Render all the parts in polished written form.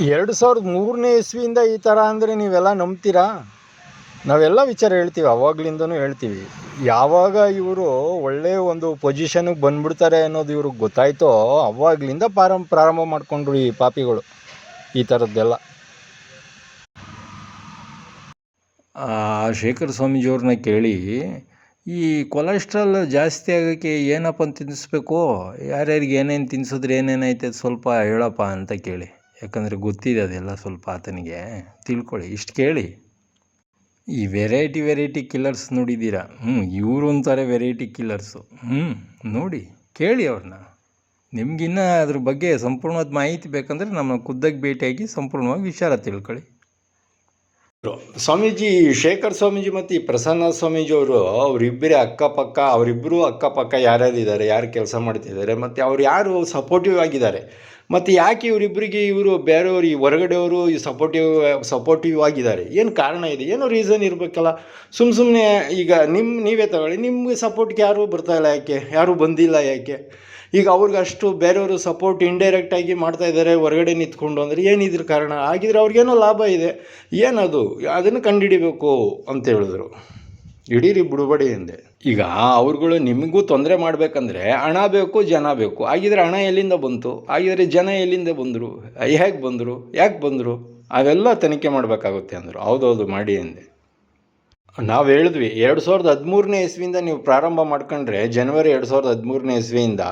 2003ನೇ ಇಸ್ವಿಯಿಂದ ಈ ಥರ ಅಂದರೆ ನೀವೆಲ್ಲ ನಂಬ್ತೀರಾ? ನಾವೆಲ್ಲ ವಿಚಾರ ಹೇಳ್ತೀವಿ, ಅವಾಗ್ಲಿಂದನೂ ಹೇಳ್ತೀವಿ. ಯಾವಾಗ ಇವರು ಒಳ್ಳೆಯ ಒಂದು ಪೊಸಿಷನ್ಗೆ ಬಂದ್ಬಿಡ್ತಾರೆ ಅನ್ನೋದು ಇವ್ರಿಗೆ ಗೊತ್ತಾಯ್ತೋ ಅವಾಗ್ಲಿಂದ ಪ್ರಾರಂಭ ಮಾಡಿಕೊಂಡ್ರು ಈ ಪಾಪಿಗಳು ಈ ಥರದ್ದೆಲ್ಲ. ಶೇಖರ್ ಸ್ವಾಮೀಜಿಯವ್ರನ್ನ ಕೇಳಿ, ಈ ಕೊಲೆಸ್ಟ್ರಾಲ್ ಜಾಸ್ತಿ ಆಗೋಕ್ಕೆ ಏನಪ್ಪ ತಿನ್ನಿಸ್ಬೇಕು, ಯಾರ್ಯಾರಿಗೆ ಏನೇನು ತಿನ್ಸಿದ್ರೆ ಏನೇನೈತೆ ಸ್ವಲ್ಪ ಹೇಳಪ್ಪ ಅಂತ ಕೇಳಿ. ಯಾಕಂದರೆ ಗೊತ್ತಿದೆ ಅದೆಲ್ಲ ಸ್ವಲ್ಪ ಆತನಿಗೆ, ತಿಳ್ಕೊಳ್ಳಿ. ಇಷ್ಟು ಕೇಳಿ. ಈ ವೆರೈಟಿ ಕಿಲ್ಲರ್ಸ್ ನೋಡಿದ್ದೀರಾ? ಇವರು ಅಂತಾರೆ ವೆರೈಟಿ ಕಿಲ್ಲರ್ಸು. ನೋಡಿ, ಕೇಳಿ ಅವ್ರನ್ನ. ನಿಮಗಿನ್ನ ಅದ್ರ ಬಗ್ಗೆ ಸಂಪೂರ್ಣವಾದ ಮಾಹಿತಿ ಬೇಕಂದರೆ ನಮ್ಮ ಖುದ್ದಾಗಿ ಭೇಟಿಯಾಗಿ ಸಂಪೂರ್ಣವಾಗಿ ವಿಚಾರ ತಿಳ್ಕೊಳ್ಳಿ. ಸ್ವಾಮೀಜಿ ಶೇಖರ್ ಸ್ವಾಮೀಜಿ ಮತ್ತು ಈ ಪ್ರಸನ್ನ ಸ್ವಾಮೀಜಿ ಅವರಿಬ್ಬರು ಅಕ್ಕಪಕ್ಕ ಯಾರ್ಯಾರಿದ್ದಾರೆ, ಯಾರು ಕೆಲಸ ಮಾಡ್ತಿದ್ದಾರೆ, ಮತ್ತು ಅವ್ರು ಯಾರು ಸಪೋರ್ಟಿವ್ ಆಗಿದ್ದಾರೆ, ಮತ್ತು ಯಾಕೆ ಇವರಿಬ್ಬರಿಗೆ ಇವರು ಬೇರೆಯವರು ಈ ಹೊರಗಡೆಯವರು ಈ ಸಪೋರ್ಟಿವ್ ಆಗಿದ್ದಾರೆ, ಏನು ಕಾರಣ ಇದೆ, ಏನೋ ರೀಸನ್ ಇರಬೇಕಲ್ಲ. ಸುಮ್ಮನೆ ಈಗ ನೀವೇ ತಗೊಳ್ಳಿ, ನಿಮಗೆ ಸಪೋರ್ಟ್ಗೆ ಯಾರೂ ಬರ್ತಾಯಿಲ್ಲ, ಯಾಕೆ ಯಾರೂ ಬಂದಿಲ್ಲ, ಯಾಕೆ ಈಗ ಅವ್ರಿಗೆ ಅಷ್ಟು ಬೇರೆಯವರು ಸಪೋರ್ಟ್ ಇಂಡೈರೆಕ್ಟಾಗಿ ಮಾಡ್ತಾಯಿದ್ದಾರೆ ಹೊರಗಡೆ ನಿಂತ್ಕೊಂಡು, ಅಂದರೆ ಏನಿದ್ರ ಕಾರಣ? ಆಗಿದ್ರೆ ಅವ್ರಿಗೇನೋ ಲಾಭ ಇದೆ, ಏನದು ಅದನ್ನು ಕಂಡುಹಿಡಿಬೇಕು ಅಂತ ಹೇಳಿದ್ರು. ಹಿಡೀರಿ ಬಿಡುಬಡಿ ಎಂದೆ. ಈಗ ಅವ್ರುಗಳು ನಿಮಗೂ ತೊಂದರೆ ಮಾಡಬೇಕಂದ್ರೆ ಹಣ ಬೇಕು, ಜನ ಬೇಕು. ಆಗಿದ್ರೆ ಹಣ ಎಲ್ಲಿಂದ ಬಂತು, ಆಗಿದ್ರೆ ಜನ ಎಲ್ಲಿಂದ ಬಂದರು, ಹೇಗೆ ಬಂದರು, ಯಾಕೆ ಬಂದರು, ಅವೆಲ್ಲ ತನಿಖೆ ಮಾಡಬೇಕಾಗುತ್ತೆ ಅಂದರು. ಹೌದೌದು ಮಾಡಿ ಎಂದೆ. ನಾವು ಹೇಳಿದ್ವಿ 2013ನೇ ಇಸ್ವಿಯಿಂದ ನೀವು ಪ್ರಾರಂಭ ಮಾಡ್ಕೊಂಡ್ರೆ ಜನವರಿ 2013ನೇ ಇಸ್ವಿಯಿಂದ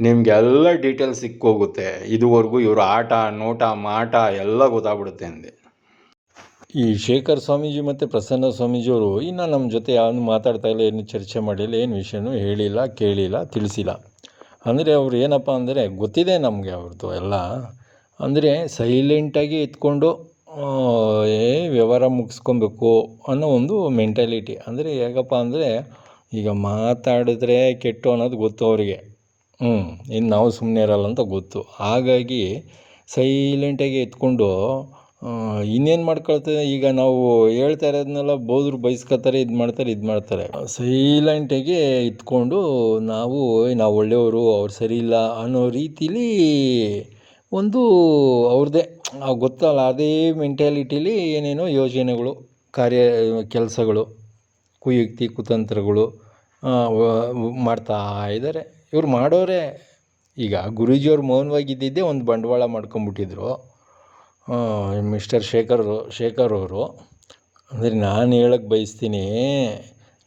ನಿಮಗೆಲ್ಲ ಡೀಟೇಲ್ಸ್ ಸಿಕ್ಕೋಗುತ್ತೆ. ಇದುವರೆಗೂ ಇವರು ಆಟ ನೋಟ ಮಾಟ ಎಲ್ಲ ಗೊತ್ತಾಗ್ಬಿಡುತ್ತೆ ಅಂದೆ. ಈ ಶೇಖರ್ ಸ್ವಾಮೀಜಿ ಮತ್ತು ಪ್ರಸನ್ನ ಸ್ವಾಮೀಜಿಯವರು ಇನ್ನು ನಮ್ಮ ಜೊತೆ ಯಾವನು ಮಾತಾಡ್ತಾ ಇಲ್ಲ, ಏನು ಚರ್ಚೆ ಮಾಡಿಲ್ಲ, ಏನು ವಿಷಯನೂ ಹೇಳಿಲ್ಲ, ಕೇಳಿಲ್ಲ, ತಿಳಿಸಿಲ್ಲ. ಅಂದರೆ ಅವ್ರು ಏನಪ್ಪ ಅಂದರೆ ಗೊತ್ತಿದೆ ನಮಗೆ ಅವ್ರದ್ದು ಎಲ್ಲ. ಅಂದರೆ ಸೈಲೆಂಟಾಗಿ ಇದ್ಕೊಂಡು ವ್ಯವಹಾರ ಮುಗಿಸ್ಕೊಬೇಕು ಅನ್ನೋ ಒಂದು ಮೆಂಟಾಲಿಟಿ. ಅಂದರೆ ಹೇಗಪ್ಪ ಅಂದರೆ ಈಗ ಮಾತಾಡಿದ್ರೆ ಕೆಟ್ಟು ಅನ್ನೋದು ಗೊತ್ತು ಅವರಿಗೆ. ಇನ್ನು ನಾವು ಸುಮ್ಮನೆ ಇರಲ್ಲ ಅಂತ ಗೊತ್ತು. ಹಾಗಾಗಿ ಸೈಲೆಂಟಾಗಿ ಎತ್ಕೊಂಡು ಇನ್ನೇನು ಮಾಡ್ಕೊಳ್ತದೆ. ಈಗ ನಾವು ಹೇಳ್ತಾ ಇರೋದನ್ನೆಲ್ಲ ಬೋದ್ರು ಬೈಸ್ಕೊತಾರೆ, ಇದು ಮಾಡ್ತಾರೆ. ಸೈಲೆಂಟಾಗಿ ಇದ್ಕೊಂಡು ನಾವು ಒಳ್ಳೆಯವರು, ಅವ್ರು ಸರಿ ಇಲ್ಲ ಅನ್ನೋ ರೀತಿಲಿ ಒಂದು ಅವ್ರದ್ದೇ ಗೊತ್ತಲ್ಲ, ಅದೇ ಮೆಂಟ್ಯಾಲಿಟೀಲಿ ಏನೇನೋ ಯೋಜನೆಗಳು, ಕೆಲಸಗಳು, ಕುಯುಕ್ತಿ ಕುತಂತ್ರಗಳು ಮಾಡ್ತಾ ಇದ್ದಾರೆ. ಇವ್ರು ಮಾಡೋರೆ. ಈಗ ಗುರೂಜಿಯವ್ರು ಮೌನವಾಗಿದ್ದಿದ್ದೇ ಒಂದು ಬಂಡವಾಳ ಮಾಡ್ಕೊಂಬಿಟ್ಟಿದ್ರು ಮಿಸ್ಟರ್ ಶೇಖರ್ ಅವರು. ಅಂದರೆ ನಾನು ಹೇಳಕ್ಕೆ ಬಯಸ್ತೀನಿ,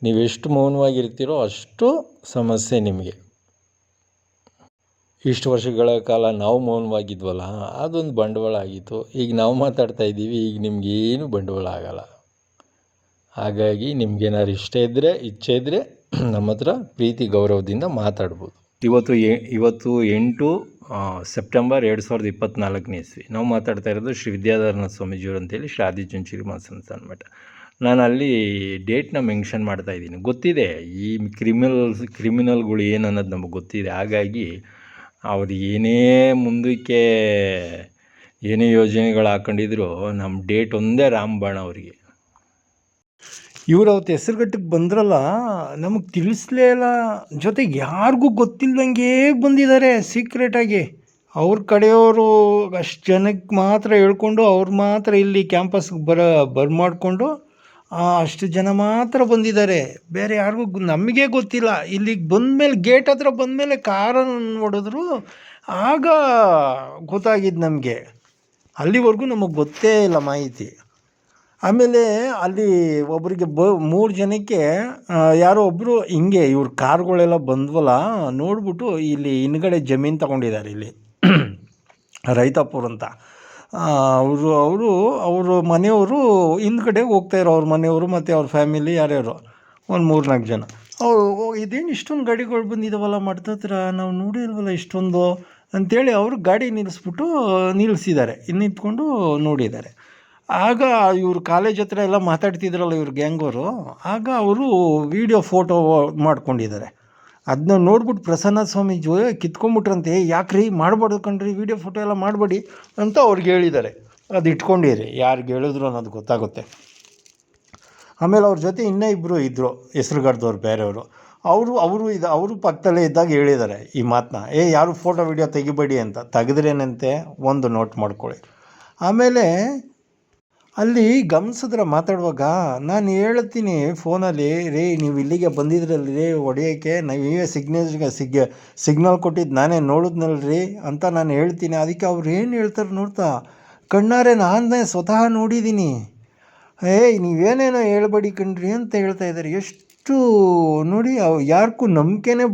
ನೀವೆಷ್ಟು ಮೌನವಾಗಿರ್ತೀರೋ ಅಷ್ಟು ಸಮಸ್ಯೆ ನಿಮಗೆ. ಇಷ್ಟು ವರ್ಷಗಳ ಕಾಲ ನಾವು ಮೌನವಾಗಿದ್ವಲ್ಲ, ಅದೊಂದು ಬಂಡವಾಳ ಆಗಿತ್ತು. ಈಗ ನಾವು ಮಾತಾಡ್ತಾ ಇದ್ದೀವಿ, ಈಗ ನಿಮಗೇನು ಬಂಡವಾಳ ಆಗಲ್ಲ. ಹಾಗಾಗಿ ನಿಮ್ಗೇನಾದ್ರು ಇಚ್ಛೆ ಇದ್ದರೆ ನಮ್ಮ ಹತ್ರ ಪ್ರೀತಿ ಗೌರವದಿಂದ ಮಾತಾಡ್ಬೋದು. ಇವತ್ತು 8 ಸೆಪ್ಟೆಂಬರ್ 2024ನೇ ಇಸ್ವಿ. ನಾವು ಮಾತಾಡ್ತಾ ಇರೋದು ಶ್ರೀ ವಿದ್ಯಾಧರನಾಥ ಸ್ವಾಮೀಜಿಯವರು ಅಂತೇಳಿ, ಶ್ರೀ ಆದಿಚುಂಚನಗಿರಿ ಮಹಾಸಂಸ್ಥಾನ ಮಠ. ನಾನು ಅಲ್ಲಿ ಡೇಟ್ನ ಮೆನ್ಷನ್ ಮಾಡ್ತಾಯಿದ್ದೀನಿ. ಗೊತ್ತಿದೆ ಈ ಕ್ರಿಮಿನಲ್ಗಳು ಏನು ಅನ್ನೋದು ನಮಗೆ ಗೊತ್ತಿದೆ. ಹಾಗಾಗಿ ಅವ್ರು ಏನೇ ಮುಂದಕ್ಕೆ ಏನೇ ಯೋಜನೆಗಳು ಹಾಕೊಂಡಿದ್ರು ನಮ್ಮ ಡೇಟ್ ಒಂದೇ ರಾಮಬಾಣ ಅವರಿಗೆ. ಇವರು ಅವತ್ತು ಹೆಸರುಘಟ್ಟಕ್ಕೆ ಬಂದ್ರಲ್ಲ, ನಮಗೆ ತಿಳಿಸ್ಲೇ ಇಲ್ಲ. ಜೊತೆಗೆ ಯಾರಿಗೂ ಗೊತ್ತಿಲ್ಲದಂಗೆ ಬಂದಿದ್ದಾರೆ ಸೀಕ್ರೆಟಾಗಿ. ಅವ್ರ ಕಡೆಯವರು ಅಷ್ಟು ಜನಕ್ಕೆ ಮಾತ್ರ ಹೇಳ್ಕೊಂಡು, ಅವ್ರು ಮಾತ್ರ ಇಲ್ಲಿ ಕ್ಯಾಂಪಸ್ಗೆ ಬರ್ಮಾಡಿಕೊಂಡು ಅಷ್ಟು ಜನ ಮಾತ್ರ ಬಂದಿದ್ದಾರೆ. ಬೇರೆ ಯಾರಿಗೂ ನಮಗೇ ಗೊತ್ತಿಲ್ಲ. ಇಲ್ಲಿಗೆ ಬಂದಮೇಲೆ ಗೇಟ್ ಹತ್ರ ಬಂದಮೇಲೆ ಕಾರನ್ನು ನೋಡಿದ್ರು, ಆಗ ಗೊತ್ತಾಗಿದ್ದು ನಮಗೆ. ಅಲ್ಲಿವರೆಗೂ ನಮಗೆ ಗೊತ್ತೇ ಇಲ್ಲ ಮಾಹಿತಿ. ಆಮೇಲೆ ಅಲ್ಲಿ ಒಬ್ಬರಿಗೆ 3 ಜನಕ್ಕೆ ಯಾರೋ ಒಬ್ಬರು ಹಿಂಗೆ ಇವ್ರ ಕಾರ್ಗಳೆಲ್ಲ ಬಂದ್ವಲ್ಲ ನೋಡ್ಬಿಟ್ಟು ಇಲ್ಲಿ ಹಿಂದ್ಗಡೆ ಜಮೀನು ತಗೊಂಡಿದ್ದಾರೆ ಇಲ್ಲಿ ರೈತಾಪುರ ಅಂತ. ಅವರು ಮನೆಯವರು ಹಿಂದ್ಗಡೆ ಹೋಗ್ತಾಯಿರೋ, ಅವ್ರ ಮನೆಯವರು ಮತ್ತು ಅವ್ರ ಫ್ಯಾಮಿಲಿ ಯಾರ್ಯಾರು ಒಂದು 3-4 ಜನ. ಇದೇನು ಇಷ್ಟೊಂದು ಗಾಡಿಗಳು ಬಂದಿದ್ದಾವಲ್ಲ ಮಠದ ಹತ್ರ, ನಾವು ನೋಡಿಲ್ವಲ್ಲ ಇಷ್ಟೊಂದು ಅಂಥೇಳಿ ಅವರು ಗಾಡಿ ನಿಲ್ಲಿಸಿದ್ದಾರೆ. ನಿಂತ್ಕೊಂಡು ನೋಡಿದ್ದಾರೆ. ಆಗ ಇವರು ಕಾಲೇಜ್ ಹತ್ರ ಎಲ್ಲ ಮಾತಾಡ್ತಿದ್ರಲ್ಲ ಇವ್ರ ಗ್ಯಾಂಗವರು, ಆಗ ಅವರು ಫೋಟೋ ಮಾಡ್ಕೊಂಡಿದ್ದಾರೆ. ಅದನ್ನ ನೋಡ್ಬಿಟ್ಟು ಪ್ರಸನ್ನ ಸ್ವಾಮೀಜಿ ಕಿತ್ಕೊಂಡ್ಬಿಟ್ರಂತೆ. ಯಾಕ್ರಿ ಮಾಡಬಾರ್ದು ಕಣ್ರಿ, ಫೋಟೋ ಎಲ್ಲ ಮಾಡಬೇಡಿ ಅಂತ ಅವ್ರಿಗೆ ಹೇಳಿದ್ದಾರೆ. ಅದು ಇಟ್ಕೊಂಡಿರಿ, ಯಾರಿಗೆ ಹೇಳಿದ್ರು ಅನ್ನೋದು ಗೊತ್ತಾಗುತ್ತೆ. ಆಮೇಲೆ ಅವ್ರ ಜೊತೆ ಇನ್ನೂ ಇಬ್ಬರು ಇದ್ದರು ಹೆಸ್ರುಗಡ್ದವ್ರು ಬೇರೆಯವರು. ಅವರು ಪಕ್ಕದಲ್ಲೇ ಇದ್ದಾಗ ಹೇಳಿದ್ದಾರೆ ಈ ಮಾತನ್ನ, ಯಾರು ಫೋಟೋ ವಿಡಿಯೋ ತೆಗಿಬೇಡಿ ಅಂತ. ತೆಗೆದ್ರೇನಂತೆ ಒಂದು ನೋಟ್ ಮಾಡ್ಕೊಳ್ಳಿ, ಆಮೇಲೆ ಅಲ್ಲಿ ಗಮನಿಸಿದ್ರೆ ಮಾತಾಡುವಾಗ ನಾನು ಹೇಳ್ತೀನಿ ಫೋನಲ್ಲಿ, ರೀ ನೀವು ಇಲ್ಲಿಗೆ ಬಂದಿದ್ರಲ್ರಿ ರೀ ಹೊಡೆಯೋಕ್ಕೆ, ನೀವೇ ಸಿಗ್ನಲ್ ಕೊಟ್ಟಿದ್ದು ನಾನೇ ನೋಡಿದ್ನಲ್ರಿ ಅಂತ ನಾನು ಹೇಳ್ತೀನಿ. ಅದಕ್ಕೆ ಅವ್ರು ಏನು ಹೇಳ್ತಾರೆ ನೋಡ್ತಾ, ಕಣ್ಣಾರೆ ನಾನೇ ಸ್ವತಃ ನೋಡಿದ್ದೀನಿ, ನೀವೇನೇನೋ ಹೇಳ್ಬೇಡಿ ಕಣ್ರಿ ಅಂತ ಹೇಳ್ತಾ ಇದ್ದಾರೆ. ಎಷ್ಟು ನೋಡಿ, ಯಾರಿಗೂ ನಂಬಿಕೆನೇ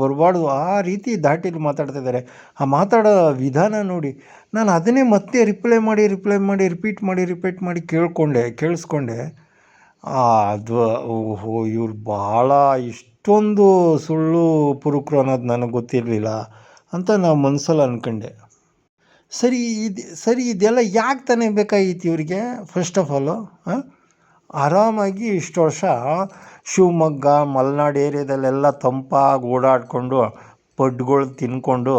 ಬರಬಾರ್ದು ಆ ರೀತಿ ದಾಟಿಲಿ ಮಾತಾಡ್ತಾ ಇದ್ದಾರೆ. ಆ ಮಾತಾಡೋ ವಿಧಾನ ನೋಡಿ, ನಾನು ಅದನ್ನೇ ಮತ್ತೆ ರಿಪ್ಲೈ ಮಾಡಿ ರಿಪೀಟ್ ಮಾಡಿ ಕೇಳಿಸ್ಕೊಂಡೆ. ಅದು ಓಹೋ, ಇವ್ರು ಭಾಳ ಇಷ್ಟೊಂದು ಸುಳ್ಳು ಪುರುಕರು ಅನ್ನೋದು ನನಗೆ ಗೊತ್ತಿರಲಿಲ್ಲ ಅಂತ ನಾವು ಮನಸ್ಸಲ್ಲಿ ಅಂದ್ಕೊಂಡೆ. ಇದೆಲ್ಲ ಯಾಕೆ ತಾನೇ ಬೇಕಾಗಿತ್ತು ಇವರಿಗೆ? ಫಸ್ಟ್ ಆಫ್ ಆಲು ಆರಾಮಾಗಿ ಇಷ್ಟು ವರ್ಷ ಶಿವಮೊಗ್ಗ ಮಲೆನಾಡು ಏರಿಯಾದಲ್ಲೆಲ್ಲ ತಂಪಾಗಿ ಓಡಾಡಿಕೊಂಡು ಪಡ್ಗಳು ತಿನ್ಕೊಂಡು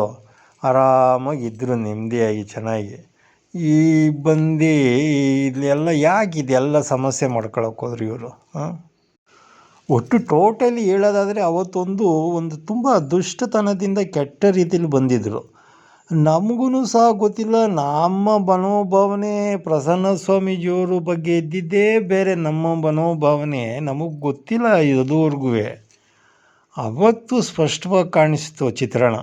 ಆರಾಮಾಗಿ ಇದ್ದರು, ನೆಮ್ಮದಿಯಾಗಿ ಚೆನ್ನಾಗಿ. ಈ ಬಂದು ಇಲ್ಲೆಲ್ಲ ಯಾಕೆ ಇದೆಲ್ಲ ಸಮಸ್ಯೆ ಮಾಡ್ಕೊಳಕ್ಕೆ ಹೋದ್ರು ಇವರು? ಒಟ್ಟು ಟೋಟಲಿ ಹೇಳೋದಾದರೆ ಅವತ್ತೊಂದು ತುಂಬ ದುಷ್ಟತನದಿಂದ ಕೆಟ್ಟ ರೀತಿಯಲ್ಲಿ ಬಂದಿದ್ದರು. ನಮಗೂ ಸಹ ಗೊತ್ತಿಲ್ಲ, ನಮ್ಮ ಮನೋಭಾವನೆ ಪ್ರಸನ್ನ ಸ್ವಾಮೀಜಿಯವ್ರ ಬಗ್ಗೆ ಇದ್ದಿದ್ದೇ ಬೇರೆ. ನಮ್ಮ ಮನೋಭಾವನೆ ನಮಗೆ ಗೊತ್ತಿಲ್ಲ ಇದುವರೆಗೂ. ಅವತ್ತು ಸ್ಪಷ್ಟವಾಗಿ ಕಾಣಿಸ್ತು ಚಿತ್ರಣ.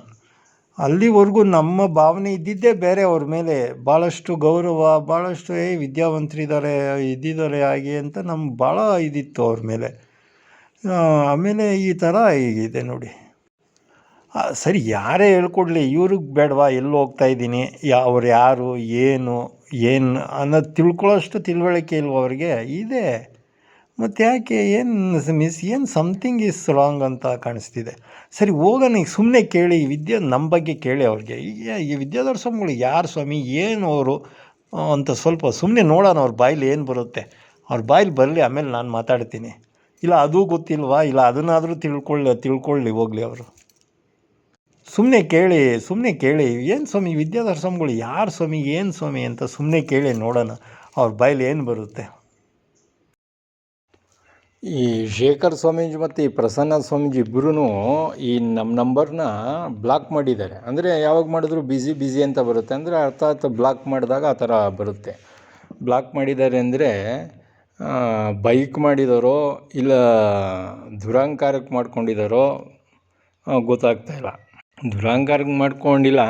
ಅಲ್ಲಿವರೆಗೂ ನಮ್ಮ ಭಾವನೆ ಇದ್ದಿದ್ದೇ ಬೇರೆ ಅವ್ರ ಮೇಲೆ. ಭಾಳಷ್ಟು ಗೌರವ, ಭಾಳಷ್ಟು ಇದ್ದಿದ್ದಾರೆ ಹಾಗೆ ಅಂತ ನಮ್ಗೆ ಭಾಳ ಇದಿತ್ತು ಅವ್ರ ಮೇಲೆ. ಆಮೇಲೆ ಈ ಥರ ಹೀಗಿದೆ ನೋಡಿ. ಸರಿ, ಯಾರೇ ಹೇಳ್ಕೊಡ್ಲಿ, ಇವ್ರಿಗೆ ಬೇಡವಾ ಎಲ್ಲಿ ಹೋಗ್ತಾ ಇದ್ದೀನಿ, ಅವ್ರು ಯಾರು ಏನು ಅನ್ನೋದು ತಿಳ್ಕೊಳ್ಳೋಷ್ಟು ತಿಳುವಳಿಕೆ ಇಲ್ವ ಅವ್ರಿಗೆ? ಇದೆ. ಮತ್ತು ಯಾಕೆ ಏನು ಸಮಥಿಂಗ್ ಈಸ್ ರಾಂಗ್ ಅಂತ ಕಾಣಿಸ್ತಿದೆ. ಸರಿ, ಹೋಗೋಣ, ಈಗ ಸುಮ್ಮನೆ ಕೇಳಿ, ನಮ್ಮ ಬಗ್ಗೆ ಕೇಳಿ ಅವ್ರಿಗೆ. ಈ ವಿದ್ಯಾಧರ ಸ್ವಾಮಿಗಳು ಯಾರು ಸ್ವಾಮಿ, ಏನು ಅವರು ಅಂತ ಸ್ವಲ್ಪ ಸುಮ್ಮನೆ ನೋಡೋಣ ಅವ್ರ ಬಾಯಲ್ಲಿ ಏನು ಬರುತ್ತೆ. ಅವ್ರ ಬಾಯಲ್ಲಿ ಬರಲಿ, ಆಮೇಲೆ ನಾನು ಮಾತಾಡ್ತೀನಿ. ಇಲ್ಲ ಅದೂ ಗೊತ್ತಿಲ್ವಾ, ಇಲ್ಲ ಅದನ್ನಾದರೂ ತಿಳ್ಕೊಳ್ಳಿ ಹೋಗಲಿ ಅವರು. ಸುಮ್ಮನೆ ಕೇಳಿ ಏನು ಸ್ವಾಮಿ ವಿದ್ಯಾಧರ ಸ್ವಾಮಿಗಳು ಯಾರು ಸ್ವಾಮಿ, ಏನು ಸ್ವಾಮಿ ಅಂತ ಸುಮ್ಮನೆ ಕೇಳಿ ನೋಡೋಣ ಅವ್ರ ಬಾಯಲ್ಲಿ ಏನು ಬರುತ್ತೆ. ಈ ಶೇಖರ್ ಸ್ವಾಮೀಜಿ ಮತ್ತು ಈ ಪ್ರಸನ್ನ ಸ್ವಾಮೀಜಿ ಇಬ್ಬರೂ ಈ ನಮ್ಮ ನಂಬರ್ನ ಬ್ಲಾಕ್ ಮಾಡಿದ್ದಾರೆ. ಅಂದರೆ ಯಾವಾಗ ಮಾಡಿದ್ರು ಬಿಸಿ ಅಂತ ಬರುತ್ತೆ. ಅಂದರೆ ಅರ್ಥಾತ್ ಬ್ಲಾಕ್ ಮಾಡಿದಾಗ ಆ ಥರ ಬರುತ್ತೆ. ಬ್ಲಾಕ್ ಮಾಡಿದ್ದಾರೆ ಅಂದರೆ ಬೈಕ್ ಮಾಡಿದಾರೋ ಇಲ್ಲ ದುರಹಂಕಾರಕ್ಕೆ ಮಾಡ್ಕೊಂಡಿದ್ದಾರೋ ಗೊತ್ತಾಗ್ತಾಯಿಲ್ಲ. ದುರಹಂಕಾರಕ್ಕೆ ಮಾಡ್ಕೊಂಡಿಲ್ಲ,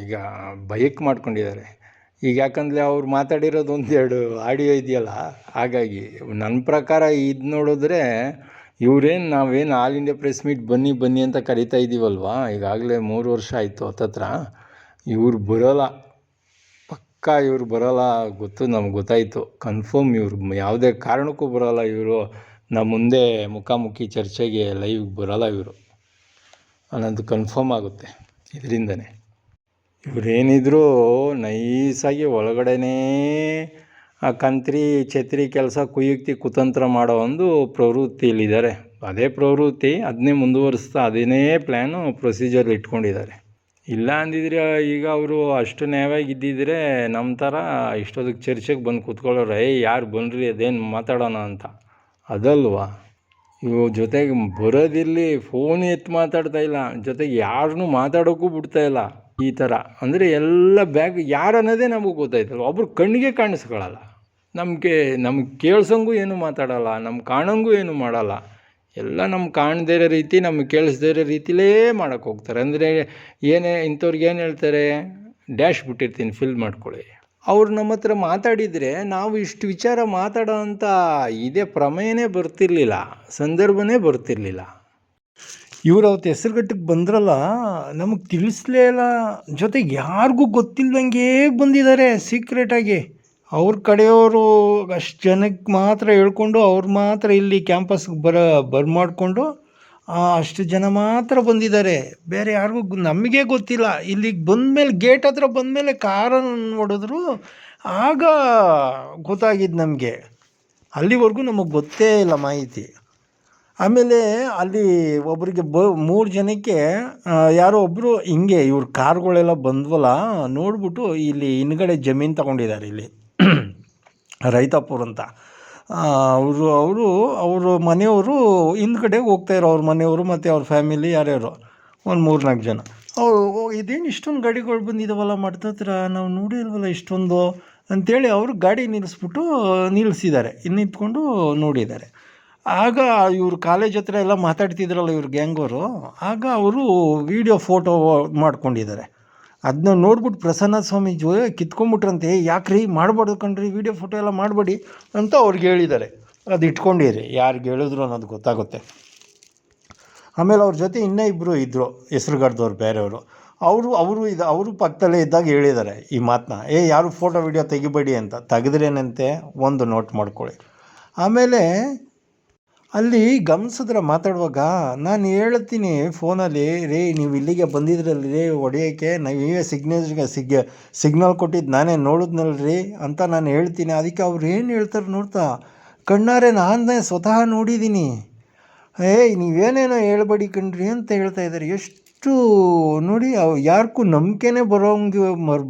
ಈಗ ಬೈಕ್ ಮಾಡ್ಕೊಂಡಿದ್ದಾರೆ. ಈಗ ಯಾಕಂದರೆ ಅವ್ರು ಮಾತಾಡಿರೋದು ಒಂದೆರಡು ಆಡಿಯೋ ಇದೆಯಲ್ಲ, ಹಾಗಾಗಿ ನನ್ನ ಪ್ರಕಾರ ಇದು ನೋಡಿದ್ರೆ ನಾವೇನು ಆಲ್ ಇಂಡಿಯಾ ಪ್ರೆಸ್ ಮೀಟ್ ಬನ್ನಿ ಅಂತ ಕರಿತಾ ಇದ್ದೀವಲ್ವಾ, ಈಗಾಗಲೇ 3 ವರ್ಷ ಆಯಿತು ಹತ್ತತ್ರ. ಇವ್ರು ಬರೋಲ್ಲ, ಪಕ್ಕಾ ಇವ್ರು ಬರೋಲ್ಲ, ನಮ್ಗೆ ಗೊತ್ತಾಯಿತು ಕನ್ಫರ್ಮ್. ಇವ್ರು ಯಾವುದೇ ಕಾರಣಕ್ಕೂ ಬರೋಲ್ಲ. ಇವರು ನಮ್ಮ ಮುಂದೆ ಮುಖಾಮುಖಿ ಚರ್ಚೆಗೆ ಲೈವ್ಗೆ ಬರೋಲ್ಲ ಇವರು ಅನ್ನೋದು ಕನ್ಫರ್ಮ್ ಆಗುತ್ತೆ ಇದರಿಂದನೇ. ಇವರೇನಿದ್ರು ನೈಸಾಗಿ ಒಳಗಡೆನೇ ಕಂತ್ರಿ ಛತ್ರಿ ಕೆಲಸ ಕುತಂತ್ರ ಮಾಡೋ ಒಂದು ಪ್ರವೃತ್ತಿಯಲ್ಲಿದ್ದಾರೆ. ಅದೇ ಪ್ರವೃತ್ತಿ, ಅದನ್ನೇ ಮುಂದುವರಿಸ್ತಾ ಅದನ್ನೇ ಪ್ಲ್ಯಾನು ಪ್ರೊಸೀಜರ್ ಇಟ್ಕೊಂಡಿದ್ದಾರೆ. ಇಲ್ಲ ಅಂದಿದ್ರೆ ಈಗ ಅವರು ಅಷ್ಟು ನ್ಯಾಯವಾಗಿ ಇದ್ದಿದ್ರೆ ನಮ್ಮ ಥರ ಇಷ್ಟೊದಕ್ಕೆ ಚರ್ಚೆಗೆ ಬಂದು ಕೂತ್ಕೊಳ್ಳೋರು, ಯಾರು ಬನ್ನಿರಿ ಅದೇನು ಮಾತಾಡೋಣ ಅಂತ. ಅದಲ್ವಾ, ಇವು ಜೊತೆಗೆ ಬರೋದಿರಲಿ, ಫೋನ್ ಎತ್ತು ಮಾತಾಡ್ತಾ ಇಲ್ಲ, ಜೊತೆಗೆ ಯಾರನ್ನೂ ಮಾತಾಡೋಕ್ಕೂ ಬಿಡ್ತಾಯಿಲ್ಲ. ಈ ಥರ ಅಂದರೆ ಎಲ್ಲ ಯಾರು ಅನ್ನೋದೇ ನಮಗೆ ಗೊತ್ತಾಯ್ತಲ್ಲ. ಒಬ್ಬರು ಕಣ್ಣಿಗೆ ಕಾಣಿಸ್ಕೊಳ್ಳಲ್ಲ, ನಮಗೆ ಕೇಳ್ಸಂಗೂ ಏನು ಮಾತಾಡೋಲ್ಲ, ನಮ್ಗೆ ಕಾಣಂಗೂ ಏನು ಮಾಡಲ್ಲ. ಎಲ್ಲ ನಮ್ಗೆ ಕಾಣದೇ ಇರೋ ರೀತಿ, ನಮಗೆ ಕೇಳಿಸ್ದೇ ಇರೋ ರೀತಿಲೇ ಮಾಡೋಕ್ಕೆ ಹೋಗ್ತಾರೆ. ಅಂದರೆ ಇಂಥವ್ರಿಗೆ ಏನು ಹೇಳ್ತಾರೆ, ಡ್ಯಾಶ್ ಬಿಟ್ಟಿರ್ತೀನಿ ಫಿಲ್ ಮಾಡ್ಕೊಳ್ಳಿ. ಅವ್ರು ನಮ್ಮ ಹತ್ರ ಮಾತಾಡಿದರೆ ನಾವು ಇಷ್ಟು ವಿಚಾರ ಮಾತಾಡೋ ಅಂಥ ಇದೇ ಪ್ರಮೇಯನೇ ಬರ್ತಿರ್ಲಿಲ್ಲ, ಸಂದರ್ಭನೇ ಬರ್ತಿರ್ಲಿಲ್ಲ. ಇವ್ರು ಅವತ್ತು ಹೆಸರುಘಟ್ಟಕ್ಕೆ ಬಂದ್ರಲ್ಲ, ನಮಗೆ ತಿಳಿಸ್ಲೇ ಇಲ್ಲ. ಜೊತೆಗೆ ಯಾರಿಗೂ ಗೊತ್ತಿಲ್ಲದಂಗೆ ಬಂದಿದ್ದಾರೆ ಸೀಕ್ರೆಟಾಗಿ. ಅವ್ರ ಕಡೆಯವರು ಅಷ್ಟು ಜನಕ್ಕೆ ಮಾತ್ರ ಹೇಳ್ಕೊಂಡು, ಅವ್ರು ಮಾತ್ರ ಇಲ್ಲಿ ಕ್ಯಾಂಪಸ್ಗೆ ಬರ್ಮಾಡ್ಕೊಂಡು ಅಷ್ಟು ಜನ ಮಾತ್ರ ಬಂದಿದ್ದಾರೆ. ಬೇರೆ ಯಾರಿಗೂ ನಮಗೇ ಗೊತ್ತಿಲ್ಲ. ಇಲ್ಲಿಗೆ ಬಂದಮೇಲೆ, ಗೇಟ್ ಹತ್ರ ಬಂದಮೇಲೆ ಕಾರನ್ನು ಹೊಡೆದ್ರು, ಆಗ ಗೊತ್ತಾಗಿದ್ದು ನಮಗೆ. ಅಲ್ಲಿವರೆಗೂ ನಮಗೆ ಗೊತ್ತೇ ಇಲ್ಲ ಮಾಹಿತಿ. ಆಮೇಲೆ ಅಲ್ಲಿ ಒಬ್ಬರಿಗೆ 3 ಜನಕ್ಕೆ ಯಾರೋ ಒಬ್ಬರು ಹಿಂಗೆ ಇವ್ರ ಕಾರ್ಗಳೆಲ್ಲ ಬಂದ್ವಲ್ಲ ನೋಡ್ಬಿಟ್ಟು ಇಲ್ಲಿ ಹಿಂದ್ಗಡೆ ಜಮೀನು ತಗೊಂಡಿದ್ದಾರೆ ಇಲ್ಲಿ ರೈತಾಪುರ ಅಂತ. ಅವ್ರ ಮನೆಯವರು ಹಿಂದ್ಗಡೆ ಹೋಗ್ತಾಯಿರೋ, ಅವ್ರ ಮನೆಯವರು ಮತ್ತು ಅವ್ರ ಫ್ಯಾಮಿಲಿ ಯಾರ್ಯಾರು ಒಂದು 3-4 ಜನ. ಅವರು ಇದೇನು ಇಷ್ಟೊಂದು ಗಾಡಿಗಳು ಬಂದಿದ್ದಾವಲ್ಲ ಮಾಡ್ತತ್ರ, ನಾವು ನೋಡಿಲ್ವಲ್ಲ ಇಷ್ಟೊಂದು ಅಂಥೇಳಿ ಅವರು ಗಾಡಿ ನಿಲ್ಲಿಸಿದ್ದಾರೆ, ನಿಂತ್ಕೊಂಡು ನೋಡಿದ್ದಾರೆ. ಆಗ ಇವರು ಕಾಲೇಜ್ ಹತ್ರ ಎಲ್ಲ ಮಾತಾಡ್ತಿದ್ರಲ್ಲ ಇವ್ರ ಗ್ಯಾಂಗವರು, ಆಗ ಅವರು ಫೋಟೋ ಮಾಡ್ಕೊಂಡಿದ್ದಾರೆ. ಅದನ್ನ ನೋಡ್ಬಿಟ್ಟು ಪ್ರಸನ್ನ ಸ್ವಾಮೀಜಿ ಕಿತ್ಕೊಂಡ್ಬಿಟ್ರಂತೆ, ಯಾಕ್ರಿ ಮಾಡಬಾರ್ದು ಕಣ್ರಿ, ಫೋಟೋ ಎಲ್ಲ ಮಾಡಬೇಡಿ ಅಂತ ಅವ್ರಿಗೆ ಹೇಳಿದ್ದಾರೆ. ಅದು ಇಟ್ಕೊಂಡಿರಿ, ಯಾರಿಗೆ ಹೇಳಿದ್ರು ಅನ್ನೋದು ಗೊತ್ತಾಗುತ್ತೆ. ಆಮೇಲೆ ಅವ್ರ ಜೊತೆ ಇನ್ನೂ ಇಬ್ಬರು ಇದ್ದರು ಹೆಸ್ರುಗಡ್ದವ್ರು ಬೇರೆಯವರು, ಅವರು ಪಕ್ಕದಲ್ಲೇ ಇದ್ದಾಗ ಹೇಳಿದ್ದಾರೆ ಈ ಮಾತನ್ನ, ಯಾರು ಫೋಟೋ ವಿಡಿಯೋ ತೆಗಿಬೇಡಿ ಅಂತ. ತೆಗೆದ್ರೇನಂತೆ ಒಂದು ನೋಟ್ ಮಾಡ್ಕೊಳ್ಳಿ. ಆಮೇಲೆ ಅಲ್ಲಿ ಗಮನಿಸಿದ್ರೆ ಮಾತಾಡುವಾಗ ನಾನು ಹೇಳ್ತೀನಿ ಫೋನಲ್ಲಿ, ರೀ ನೀವು ಇಲ್ಲಿಗೆ ಬಂದಿದ್ರಲ್ಲಿ ರೀ ಹೊಡೆಯೋಕ್ಕೆ, ನೀವೇ ಸಿಗ್ನಲ್ ಕೊಟ್ಟಿದ್ದು ನಾನೇ ನೋಡಿದ್ನಲ್ರಿ ಅಂತ ನಾನು ಹೇಳ್ತೀನಿ. ಅದಕ್ಕೆ ಅವ್ರು ಏನು ಹೇಳ್ತಾರೆ ನೋಡ್ತಾ, ಕಣ್ಣಾರೆ ನಾನೇ ಸ್ವತಃ ನೋಡಿದ್ದೀನಿ, ನೀವೇನೇನೋ ಹೇಳ್ಬೇಡಿ ಕಣ್ರಿ ಅಂತ ಹೇಳ್ತಾ ಇದ್ದಾರೆ. ಎಷ್ಟು ನೋಡಿ, ಯಾರಿಗೂ ನಂಬಿಕೆನೇ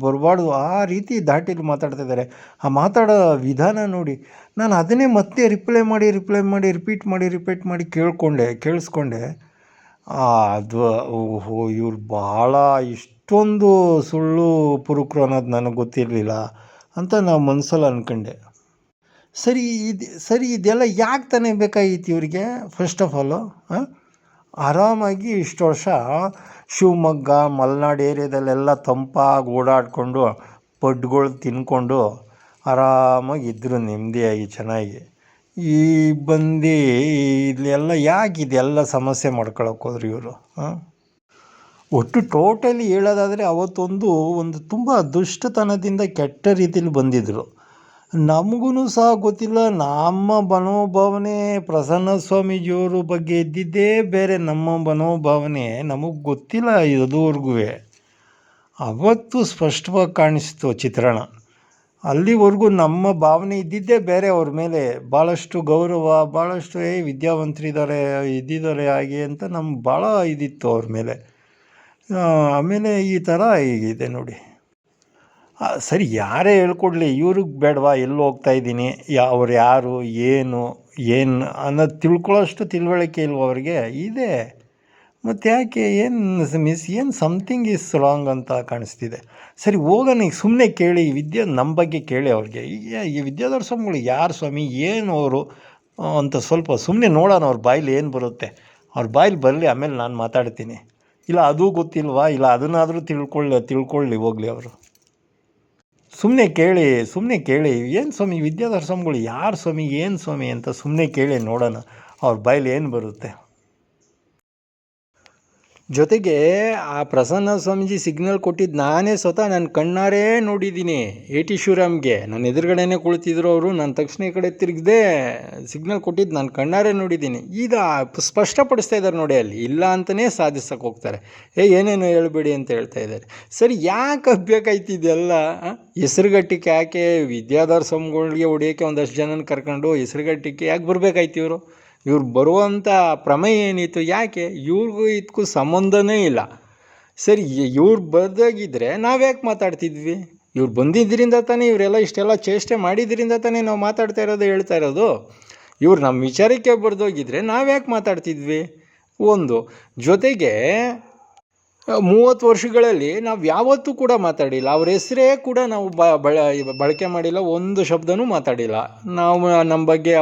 ಬರಬಾರ್ದು ಆ ರೀತಿ ದಾಟಿಲಿ ಮಾತಾಡ್ತಾ ಇದ್ದಾರೆ. ಆ ಮಾತಾಡೋ ವಿಧಾನ ನೋಡಿ, ನಾನು ಅದನ್ನೇ ಮತ್ತೆ ರಿಪ್ಲೈ ಮಾಡಿ ರಿಪೀಟ್ ಮಾಡಿ ಕೇಳಿಸ್ಕೊಂಡೆ. ಅದು ಓಹೋ, ಇವ್ರು ಭಾಳ ಇಷ್ಟೊಂದು ಸುಳ್ಳು ಪುರುಕರು ಅನ್ನೋದು ನನಗೆ ಗೊತ್ತಿರಲಿಲ್ಲ ಅಂತ ನಾವು ಮನಸ್ಸಲ್ಲಿ ಅಂದ್ಕೊಂಡೆ. ಸರಿ ಇದೆಲ್ಲ ಯಾಕೆ ತಾನೇ ಬೇಕಾಗಿತ್ತು ಇವರಿಗೆ? ಫಸ್ಟ್ ಆಫ್ ಆಲು ಆರಾಮಾಗಿ ಇಷ್ಟು ವರ್ಷ ಶಿವಮೊಗ್ಗ ಮಲೆನಾಡು ಏರಿಯಾದಲ್ಲೆಲ್ಲ ತಂಪಾಗಿ ಓಡಾಡಿಕೊಂಡು ಪಡ್ಗಳು ತಿನ್ಕೊಂಡು ಆರಾಮಾಗಿದ್ದರು, ನೆಮ್ಮದಿಯಾಗಿ ಚೆನ್ನಾಗಿ. ಈ ಬಂದು ಇಲ್ಲೆಲ್ಲ ಯಾಕೆ ಇದೆಲ್ಲ ಸಮಸ್ಯೆ ಮಾಡ್ಕೊಳಕ್ಕೆ ಹೋದ್ರು ಇವರು? ಒಟ್ಟು ಟೋಟಲಿ ಹೇಳೋದಾದರೆ ಅವತ್ತೊಂದು ತುಂಬ ದುಷ್ಟತನದಿಂದ ಕೆಟ್ಟ ರೀತಿಯಲ್ಲಿ ಬಂದಿದ್ದರು. ನಮಗೂ ಸಹ ಗೊತ್ತಿಲ್ಲ, ನಮ್ಮ ಮನೋಭಾವನೆ ಪ್ರಸನ್ನ ಸ್ವಾಮೀಜಿಯವ್ರ ಬಗ್ಗೆ ಇದ್ದಿದ್ದೇ ಬೇರೆ, ನಮ್ಮ ಮನೋಭಾವನೆ ನಮಗೆ ಗೊತ್ತಿಲ್ಲ ಇದುವರೆಗೂ. ಅವತ್ತು ಸ್ಪಷ್ಟವಾಗಿ ಕಾಣಿಸ್ತು ಚಿತ್ರಣ. ಅಲ್ಲಿವರೆಗೂ ನಮ್ಮ ಭಾವನೆ ಇದ್ದಿದ್ದೇ ಬೇರೆ ಅವ್ರ ಮೇಲೆ, ಭಾಳಷ್ಟು ಗೌರವ, ಭಾಳಷ್ಟು ವಿದ್ಯಾವಂತರಿದ್ದಾರೆ ಹಾಗೆ ಅಂತ ನಮ್ಗೆ ಭಾಳ ಇದಿತ್ತು ಅವ್ರ ಮೇಲೆ. ಆಮೇಲೆ ಈ ಥರ ಹೀಗಿದೆ ನೋಡಿ. ಸರಿ, ಯಾರೇ ಹೇಳ್ಕೊಡ್ಲಿ, ಇವ್ರಿಗೆ ಬೇಡವಾ ಎಲ್ಲಿ ಹೋಗ್ತಾಯಿದ್ದೀನಿ, ಅವ್ರು ಯಾರು ಏನು ಅನ್ನೋದು ತಿಳ್ಕೊಳ್ಳೋಷ್ಟು ತಿಳುವಳಿಕೆ ಇಲ್ವ ಅವ್ರಿಗೆ? ಇದೆ. ಮತ್ತು ಯಾಕೆ ಏನು ಸಮಥಿಂಗ್ ಈಸ್ ರಾಂಗ್ ಅಂತ ಕಾಣಿಸ್ತಿದೆ. ಸರಿ ಹೋಗೋಣ, ಈಗ ಸುಮ್ಮನೆ ಕೇಳಿ, ನಮ್ಮ ಬಗ್ಗೆ ಕೇಳಿ ಅವ್ರಿಗೆ, ಈ ವಿದ್ಯಾಧರ ಸ್ವಾಮಿಗಳು ಯಾರು ಸ್ವಾಮಿ, ಏನು ಅವರು ಅಂತ ಸ್ವಲ್ಪ ಸುಮ್ಮನೆ ನೋಡೋಣ ಅವ್ರ ಬಾಯಲ್ಲಿ ಏನು ಬರುತ್ತೆ. ಅವ್ರ ಬಾಯಲ್ಲಿ ಬರಲಿ, ಆಮೇಲೆ ನಾನು ಮಾತಾಡ್ತೀನಿ. ಇಲ್ಲ ಅದೂ ಗೊತ್ತಿಲ್ವಾ, ಇಲ್ಲ ಅದನ್ನಾದರೂ ತಿಳ್ಕೊಳ್ಳಿ ಹೋಗಲಿ ಅವರು. ಸುಮ್ಮನೆ ಕೇಳಿ ಏನು ಸ್ವಾಮಿ ವಿದ್ಯಾಧರ ಸ್ವಾಮಿಗಳು ಯಾರು ಸ್ವಾಮಿ, ಏನು ಸ್ವಾಮಿ ಅಂತ ಸುಮ್ಮನೆ ಕೇಳಿ ನೋಡೋಣ ಅವ್ರ ಬಾಯಲ್ಲಿ ಏನು ಬರುತ್ತೆ. ಜೊತೆಗೆ ಆ ಪ್ರಸನ್ನ ಸ್ವಾಮೀಜಿ ಸಿಗ್ನಲ್ ಕೊಟ್ಟಿದ್ದು ನಾನೇ ಸ್ವತಃ ನನ್ನ ಕಣ್ಣಾರೇ ನೋಡಿದ್ದೀನಿ. ಶಿವರಾಮ್ಗೆ ನನ್ನ ಎದುರುಗಡೆನೇ ಕುಳಿತಿದ್ರು ಅವರು, ನಾನು ತಕ್ಷಣ ಈ ಕಡೆ ತಿರುಗದೆ ಸಿಗ್ನಲ್ ಕೊಟ್ಟಿದ್ದು ನಾನು ಕಣ್ಣಾರೇ ನೋಡಿದ್ದೀನಿ. ಈಗ ಸ್ಪಷ್ಟಪಡಿಸ್ತಾ ಇದ್ದಾರೆ ನೋಡಿ, ಅಲ್ಲಿ ಇಲ್ಲ ಅಂತಲೇ ಸಾಧಿಸಕ್ಕೆ ಹೋಗ್ತಾರೆ. ಏನೇನು ಹೇಳಬೇಡಿ ಅಂತ ಹೇಳ್ತಾ ಇದ್ದಾರೆ. ಸರಿ, ಯಾಕೆ ಬೇಕಾಯ್ತು ಇದೆಲ್ಲ? ಹೆಸರುಗಟ್ಟಿಕೆ ಯಾಕೆ? ವಿದ್ಯಾಧರ ಸ್ವಾಮಿಗಳಿಗೆ ಹೊಡೆಯೋಕ್ಕೆ ಒಂದಷ್ಟು ಜನನ ಕರ್ಕೊಂಡು ಹೆಸರುಗಟ್ಟಿಕೆ ಯಾಕೆ ಬರಬೇಕಾಯ್ತು ಇವ್ರು ಬರುವಂಥ ಪ್ರಮೇಯ ಏನಿತ್ತು? ಯಾಕೆ? ಇವ್ರಿಗೂ ಇದಕ್ಕೂ ಸಂಬಂಧನೇ ಇಲ್ಲ. ಸರಿ, ಇವ್ರು ಬರ್ದಾಗಿದ್ದರೆ ನಾವ್ಯಾಕೆ ಮಾತಾಡ್ತಿದ್ವಿ? ಇವ್ರು ಬಂದಿದ್ದರಿಂದ ತಾನೇ, ಇವರೆಲ್ಲ ಇಷ್ಟೆಲ್ಲ ಚೇಷ್ಟೆ ಮಾಡಿದ್ರಿಂದ ತಾನೇ ನಾವು ಮಾತಾಡ್ತಾ ಇರೋದು, ಹೇಳ್ತಾ ಇರೋದು. ಇವ್ರು ನಮ್ಮ ವಿಚಾರಕ್ಕೆ ಬರ್ದೋಗಿದ್ರೆ ನಾವ್ಯಾಕೆ ಮಾತಾಡ್ತಿದ್ವಿ? ಒಂದು ಜೊತೆಗೆ 30 ವರ್ಷಗಳಲ್ಲಿ ನಾವು ಯಾವತ್ತೂ ಕೂಡ ಮಾತಾಡಿಲ್ಲ, ಅವ್ರ ಹೆಸರೇ ಕೂಡ ನಾವು ಬಳಕೆ ಮಾಡಿಲ್ಲ, ಒಂದು ಶಬ್ದನೂ ಮಾತಾಡಿಲ್ಲ. ನಾವು ನಮ್ಮ ಬಗ್ಗೆ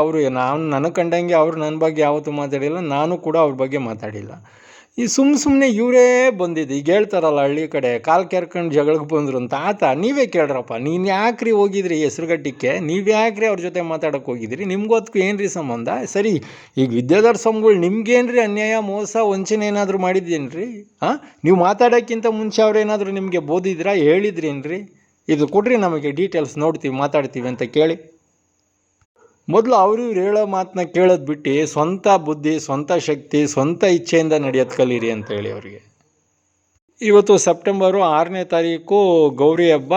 ನನಗೆ ಕಂಡಂಗೆ ಅವರು ನನ್ನ ಬಗ್ಗೆ ಯಾವತ್ತೂ ಮಾತಾಡಿಲ್ಲ, ನಾನು ಕೂಡ ಅವ್ರ ಬಗ್ಗೆ ಮಾತಾಡಿಲ್ಲ. ಈ ಸುಮ್ಮನೆ ಇವರೇ ಬಂದಿದ್ದು. ಈಗ ಹೇಳ್ತಾರಲ್ಲ ಹಳ್ಳಿ ಕಡೆ, ಕಾಲು ಕೆರ್ಕೊಂಡು ಜಗಳಕ್ಕೆ ಬಂದರು ಅಂತ. ನೀವೇ ಕೇಳ್ರಪ್ಪ, ನೀನು ಯಾಕ್ರಿ ಹೋಗಿದ್ರಿ ಹೆಸರುಗಟ್ಟಿಕ್ಕೆ? ನೀವು ಯಾಕ್ರಿ ಅವ್ರ ಜೊತೆ ಮಾತಾಡೋಕ್ಕೆ ಹೋಗಿದ್ರಿ? ನಿಮ್ಗೊತ್ತಿಗೆ ಏನು ರೀ ಸಂಬಂಧ? ಸರಿ, ಈಗ ವಿದ್ಯಾಧರ ಸ್ವಾಮಿಗಳು ನಿಮ್ಗೇನು ರೀ ಅನ್ಯಾಯ, ಮೋಸ, ವಂಚನೆ ಏನಾದರೂ ಮಾಡಿದ್ದೇನು ರೀ? ನೀವು ಮಾತಾಡೋಕ್ಕಿಂತ ಮುಂಚೆ ಅವ್ರೇನಾದರೂ ನಿಮಗೆ ಬೋಧಿದ್ರಾ, ಹೇಳಿದ್ರೇನ್ರಿ? ಇದು ಕೊಡ್ರಿ ನಮಗೆ ಡೀಟೇಲ್ಸ್, ನೋಡ್ತೀವಿ, ಮಾತಾಡ್ತೀವಿ ಅಂತ ಕೇಳಿ. ಮೊದಲು ಅವರು ಹೇಳೋ ಮಾತನ್ನ ಕೇಳೋದು ಬಿಟ್ಟು ಸ್ವಂತ ಬುದ್ಧಿ, ಸ್ವಂತ ಶಕ್ತಿ, ಸ್ವಂತ ಇಚ್ಛೆಯಿಂದ ನಡೆಯೋದು ಕಲೀರಿ ಅಂತೇಳಿ ಅವರಿಗೆ. ಇವತ್ತು ಸೆಪ್ಟೆಂಬರು 6ನೇ ತಾರೀಕು ಗೌರಿ ಹಬ್ಬ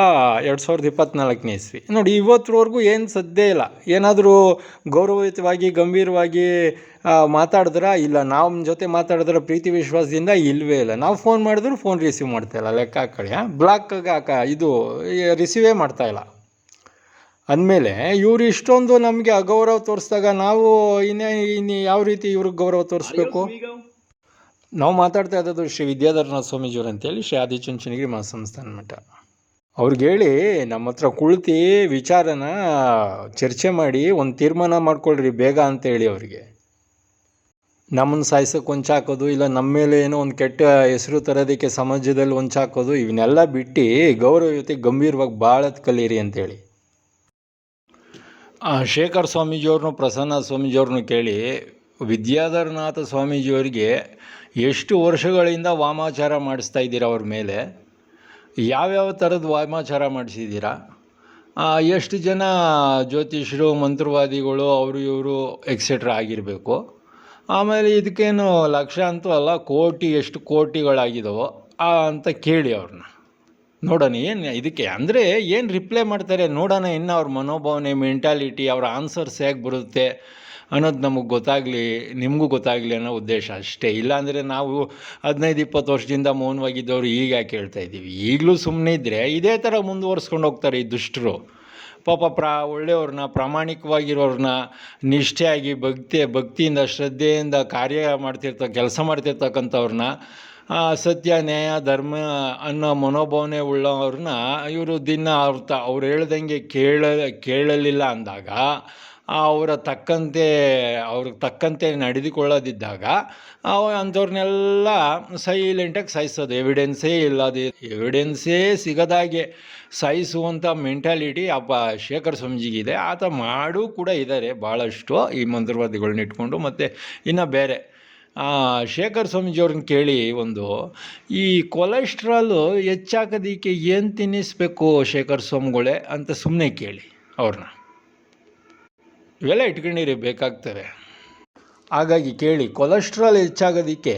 2024ನೇ ಇಸ್ವಿ. ನೋಡಿ, ಇವತ್ತರವರೆಗೂ ಏನು ಸದ್ದೇ ಇಲ್ಲ. ಏನಾದರೂ ಗೌರವಯುತವಾಗಿ ಗಂಭೀರವಾಗಿ ಮಾತಾಡಿದ್ರೆ ಇಲ್ಲ, ನಮ್ಮ ಜೊತೆ ಮಾತಾಡಿದ್ರೆ ಪ್ರೀತಿ ವಿಶ್ವಾಸದಿಂದ ಇಲ್ಲವೇ ಇಲ್ಲ. ನಾವು ಫೋನ್ ಮಾಡಿದ್ರು ಫೋನ್ ರಿಸೀವ್ ಮಾಡ್ತಾಯಿಲ್ಲ, ಲೆಕ್ಕ ಹಾಕೊಳ್ಳಿ. ಬ್ಲಾಕ್ಗೆ ಇದು ರಿಸೀವೇ ಮಾಡ್ತಾಯಿಲ್ಲ. ಅಂದಮೇಲೆ ಇವರು ಇಷ್ಟೊಂದು ನಮಗೆ ಅಗೌರವ ತೋರಿಸಿದಾಗ ನಾವು ಇನ್ನು ಯಾವ ರೀತಿ ಇವ್ರಿಗೆ ಗೌರವ ತೋರಿಸ್ಬೇಕು? ನಾವು ಮಾತಾಡ್ತಾ ಇದ್ದದ್ದು ಶ್ರೀ ವಿದ್ಯಾಧರನಾಥ ಸ್ವಾಮೀಜಿಯವರು ಅಂತೇಳಿ ಶ್ರೀ ಆದಿಚುಂಚನಗಿರಿ ಮಹಾಸಂಸ್ಥಾನ ಮಠ. ಅವ್ರಿಗೆ ಹೇಳಿ ನಮ್ಮ ಹತ್ರ ಕುಳಿತು ವಿಚಾರನ ಚರ್ಚೆ ಮಾಡಿ ಒಂದು ತೀರ್ಮಾನ ಮಾಡ್ಕೊಳ್ರಿ ಬೇಗ ಅಂತೇಳಿ ಅವರಿಗೆ. ನಮ್ಮನ್ನು ಸಾಯಿಸೋಕೆ ಹೊಂಚಾಕೋದು, ಇಲ್ಲ ನಮ್ಮ ಮೇಲೆ ಏನೋ ಒಂದು ಕೆಟ್ಟ ಹೆಸರು ತರೋದಕ್ಕೆ ಸಮಾಜದಲ್ಲಿ ಹೊಂಚಾಕೋದು, ಇವನ್ನೆಲ್ಲ ಬಿಟ್ಟು ಗೌರವಯುತಿ ಗಂಭೀರವಾಗಿ ಬಾಳತ್ ಕಲೀರಿ ಅಂತೇಳಿ. ಶೇಖರ್ ಸ್ವಾಮೀಜಿಯವ್ರನ್ನೂ ಪ್ರಸನ್ನ ಸ್ವಾಮೀಜಿಯವ್ರನ್ನೂ ಕೇಳಿ, ವಿದ್ಯಾಧರನಾಥ ಸ್ವಾಮೀಜಿಯವರಿಗೆ ಎಷ್ಟು ವರ್ಷಗಳಿಂದ ವಾಮಾಚಾರ ಮಾಡಿಸ್ತಾ ಇದ್ದೀರಾ ಅವ್ರ ಮೇಲೆ, ಯಾವ್ಯಾವ ಥರದ ವಾಮಾಚಾರ ಮಾಡಿಸಿದ್ದೀರಾ, ಎಷ್ಟು ಜನ ಜ್ಯೋತಿಷರು ಮಂತ್ರವಾದಿಗಳು ಅವರು ಇವರು ಎಕ್ಸೆಟ್ರಾ ಆಗಿರಬೇಕು, ಆಮೇಲೆ ಇದಕ್ಕೇನು ಲಕ್ಷ ಅಂತೂ ಅಲ್ಲ ಕೋಟಿ ಎಷ್ಟು ಕೋಟಿಗಳಾಗಿದ್ದಾವೋ ಅಂತ ಕೇಳಿ ಅವ್ರನ್ನ. ನೋಡೋಣ ಏನು ಇದಕ್ಕೆ ಅಂದರೆ ಏನು ರಿಪ್ಲೈ ಮಾಡ್ತಾರೆ ನೋಡೋಣ, ಇನ್ನು ಅವ್ರ ಮನೋಭಾವನೆ ಮೆಂಟಾಲಿಟಿ ಅವ್ರ ಆನ್ಸರ್ಸ್ ಹೇಗೆ ಬರುತ್ತೆ ಅನ್ನೋದು ನಮಗೆ ಗೊತ್ತಾಗಲಿ, ನಿಮಗೂ ಗೊತ್ತಾಗಲಿ ಅನ್ನೋ ಉದ್ದೇಶ ಅಷ್ಟೇ. ಇಲ್ಲಾಂದರೆ ನಾವು 15-20 ವರ್ಷದಿಂದ ಮೌನವಾಗಿದ್ದವರು ಈಗ ಯಾಕೆ ಹೇಳ್ತಾ ಇದ್ದೀವಿ. ಈಗಲೂ ಸುಮ್ಮನೆ ಇದ್ದರೆ ಇದೇ ಥರ ಮುಂದುವರ್ಸ್ಕೊಂಡು ಹೋಗ್ತಾರೆ ಈ ದುಷ್ಟರು. ಪಾಪ ಒಳ್ಳೆಯವ್ರನ್ನ, ಪ್ರಾಮಾಣಿಕವಾಗಿರೋರನ್ನ, ನಿಷ್ಠೆಯಾಗಿ ಭಕ್ತಿಯಿಂದ ಶ್ರದ್ಧೆಯಿಂದ ಕೆಲಸ ಮಾಡ್ತಿರ್ತಕ್ಕಂಥವ್ರನ್ನ, ಸತ್ಯ ನ್ಯಾಯ ಧರ್ಮ ಅನ್ನೋ ಮನೋಭಾವನೆ ಉಳ್ಳವ್ರನ್ನ ಇವರು ದಿನ ಅವ್ರು ಹೇಳ್ದಂಗೆ ಕೇಳಲಿಲ್ಲ ಅಂದಾಗ, ಅವ್ರಿಗೆ ತಕ್ಕಂತೆ ನಡೆದುಕೊಳ್ಳೋದಿದ್ದಾಗ ಅಂಥವ್ರನ್ನೆಲ್ಲ ಸೈಲೆಂಟಾಗಿ ಸಾಯಿಸೋದು. ಎವಿಡೆನ್ಸೇ ಸಿಗದಾಗೆ ಸಾಯಿಸುವಂಥ ಮೆಂಟಾಲಿಟಿ ಶೇಖರ್ ಸ್ವಾಮೀಜಿಗಿದೆ. ಆತ ಮಾಡೂ ಕೂಡ ಇದ್ದಾರೆ ಭಾಳಷ್ಟು ಈ ಮಂತ್ರವಾದಿಗಳನ್ನ ಇಟ್ಕೊಂಡು. ಮತ್ತು ಇನ್ನು ಬೇರೆ ಶೇಖರ್ ಸ್ವಾಮೀಜಿಯವ್ರನ್ನ ಕೇಳಿ, ಈ ಕೊಲೆಸ್ಟ್ರಾಲು ಹೆಚ್ಚಾಕೋದಕ್ಕೆ ಏನು ತಿನ್ನಿಸ್ಬೇಕು ಶೇಖರ್ ಸ್ವಾಮಿಗಳೇ ಅಂತ ಸುಮ್ಮನೆ ಕೇಳಿ ಅವ್ರನ್ನ. ಇವೆಲ್ಲ ಇಟ್ಕೊಂಡಿರಿ ಬೇಕಾಗ್ತವೆ. ಹಾಗಾಗಿ ಕೇಳಿ, ಕೊಲೆಸ್ಟ್ರಾಲ್ ಹೆಚ್ಚಾಗೋದಕ್ಕೆ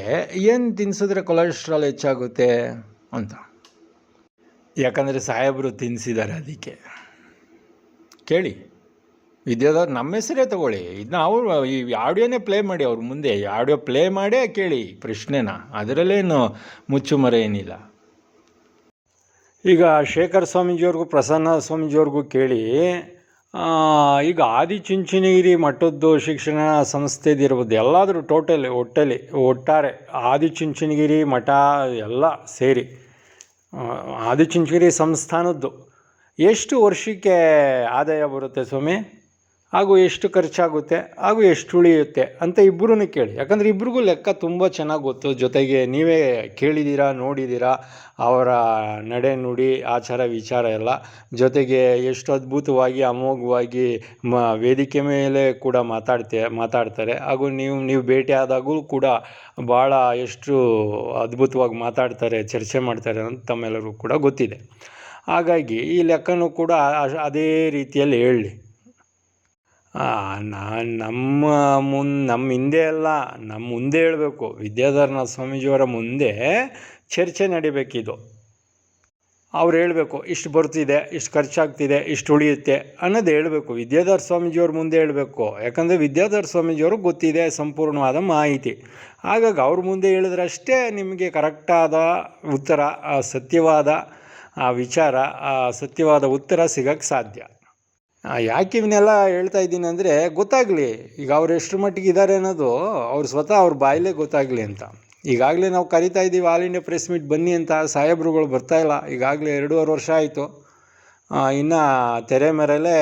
ಏನು ತಿನ್ಸಿದ್ರೆ ಕೊಲೆಸ್ಟ್ರಾಲ್ ಹೆಚ್ಚಾಗುತ್ತೆ ಅಂತ. ಯಾಕಂದರೆ ಸಾಹೇಬರು ತಿನ್ನಿಸಿದ್ದಾರೆ, ಅದಕ್ಕೆ ಕೇಳಿ. ವಿದ್ಯಾಧರ್ ನಮ್ಮ ಹೆಸರೇ ತಗೊಳ್ಳಿ, ಇದನ್ನ ಅವರು ಈ ಆಡಿಯೋನೇ ಪ್ಲೇ ಮಾಡಿ, ಅವ್ರ ಮುಂದೆ ಆಡಿಯೋ ಪ್ಲೇ ಮಾಡೇ ಕೇಳಿ ಪ್ರಶ್ನೆನ, ಅದರಲ್ಲೇನು ಮುಚ್ಚುಮರೆ ಏನಿಲ್ಲ. ಈಗ ಶೇಖರ್ ಸ್ವಾಮೀಜಿಯವ್ರಿಗೂ ಪ್ರಸನ್ನ ಸ್ವಾಮೀಜಿಯವ್ರಿಗೂ ಕೇಳಿ, ಈಗ ಆದಿಚುಂಚನಗಿರಿ ಮಠದ್ದು ಶಿಕ್ಷಣ ಸಂಸ್ಥೆದಿರ್ಬೋದು, ಎಲ್ಲಾದರೂ ಒಟ್ಟಾರೆ ಆದಿಚುಂಚನಗಿರಿ ಮಠ ಎಲ್ಲ ಸೇರಿ ಆದಿಚುಂಚನಗಿರಿ ಸಂಸ್ಥಾನದ್ದು ಎಷ್ಟು ವರ್ಷಕ್ಕೆ ಆದಾಯ ಬರುತ್ತೆ ಸ್ವಾಮಿ, ಹಾಗೂ ಎಷ್ಟು ಖರ್ಚಾಗುತ್ತೆ, ಹಾಗೂ ಎಷ್ಟು ಉಳಿಯುತ್ತೆ ಅಂತ ಇಬ್ಬರೂ ಕೇಳಿ. ಯಾಕಂದರೆ ಇಬ್ರಿಗೂ ಲೆಕ್ಕ ತುಂಬ ಚೆನ್ನಾಗಿ ಗೊತ್ತು. ಜೊತೆಗೆ ನೀವೇ ಕೇಳಿದ್ದೀರಾ, ನೋಡಿದ್ದೀರಾ ಅವರ ನಡೆ ನುಡಿ ಆಚಾರ ವಿಚಾರ ಎಲ್ಲ. ಜೊತೆಗೆ ಎಷ್ಟು ಅದ್ಭುತವಾಗಿ ಅಮೋಘವಾಗಿ ವೇದಿಕೆ ಮೇಲೆ ಕೂಡ ಮಾತಾಡ್ತಾರೆ. ಹಾಗೂ ನೀವು ಭೇಟಿ ಆದಾಗೂ ಕೂಡ ಭಾಳ ಎಷ್ಟು ಅದ್ಭುತವಾಗಿ ಮಾತಾಡ್ತಾರೆ, ಚರ್ಚೆ ಮಾಡ್ತಾರೆ ಅಂತ ತಮ್ಮೆಲ್ಲರಿಗೂ ಕೂಡ ಗೊತ್ತಿದೆ. ಹಾಗಾಗಿ ಈ ಲೆಕ್ಕನೂ ಕೂಡ ಅದೇ ರೀತಿಯಲ್ಲಿ ಹೇಳಿ. ನಮ್ಮ ಹಿಂದೆ ಅಲ್ಲ, ನಮ್ಮ ಮುಂದೆ ಹೇಳಬೇಕು. ವಿದ್ಯಾಧರನಾಥ ಸ್ವಾಮೀಜಿಯವರ ಮುಂದೆ ಚರ್ಚೆ ನಡಿಬೇಕಿದು. ಅವ್ರು ಹೇಳಬೇಕು, ಇಷ್ಟು ಬರ್ತಿದೆ, ಇಷ್ಟು ಖರ್ಚಾಗ್ತಿದೆ, ಇಷ್ಟು ಉಳಿಯುತ್ತೆ ಅನ್ನೋದು ಹೇಳಬೇಕು. ವಿದ್ಯಾಧರ ಸ್ವಾಮೀಜಿಯವ್ರ ಮುಂದೆ ಹೇಳಬೇಕು. ಯಾಕಂದರೆ ವಿದ್ಯಾಧರ ಸ್ವಾಮೀಜಿಯವ್ರಿಗೆ ಗೊತ್ತಿದೆ ಸಂಪೂರ್ಣವಾದ ಮಾಹಿತಿ. ಹಾಗಾಗಿ ಅವ್ರ ಮುಂದೆ ಹೇಳಿದ್ರಷ್ಟೇ ನಿಮಗೆ ಕರೆಕ್ಟಾದ ಉತ್ತರ, ಸತ್ಯವಾದ ವಿಚಾರ, ಸತ್ಯವಾದ ಉತ್ತರ ಸಿಗೋಕ್ಕೆ ಸಾಧ್ಯ. ಯಾಕೆ ಇವನ್ನೆಲ್ಲ ಹೇಳ್ತಾ ಇದ್ದೀನಿ ಅಂದರೆ ಗೊತ್ತಾಗಲಿ, ಈಗ ಅವ್ರು ಎಷ್ಟು ಮಟ್ಟಿಗೆ ಇದ್ದಾರೆ ಅನ್ನೋದು ಸ್ವತಃ ಅವ್ರ ಬಾಯಲ್ಲೇ ಗೊತ್ತಾಗಲಿ ಅಂತ. ಈಗಾಗಲೇ ನಾವು ಕರಿತಾ ಇದ್ದೀವಿ ಆಲ್ ಇಂಡಿಯಾ ಪ್ರೆಸ್ ಮೀಟ್ ಬನ್ನಿ ಅಂತ, ಸಾಹೇಬ್ರುಗಳು ಬರ್ತಾಯಿಲ್ಲ. ಈಗಾಗಲೇ 2.5 ವರ್ಷ ಆಯಿತು. ಇನ್ನು ತೆರೆ ಮೇರಲ್ಲೇ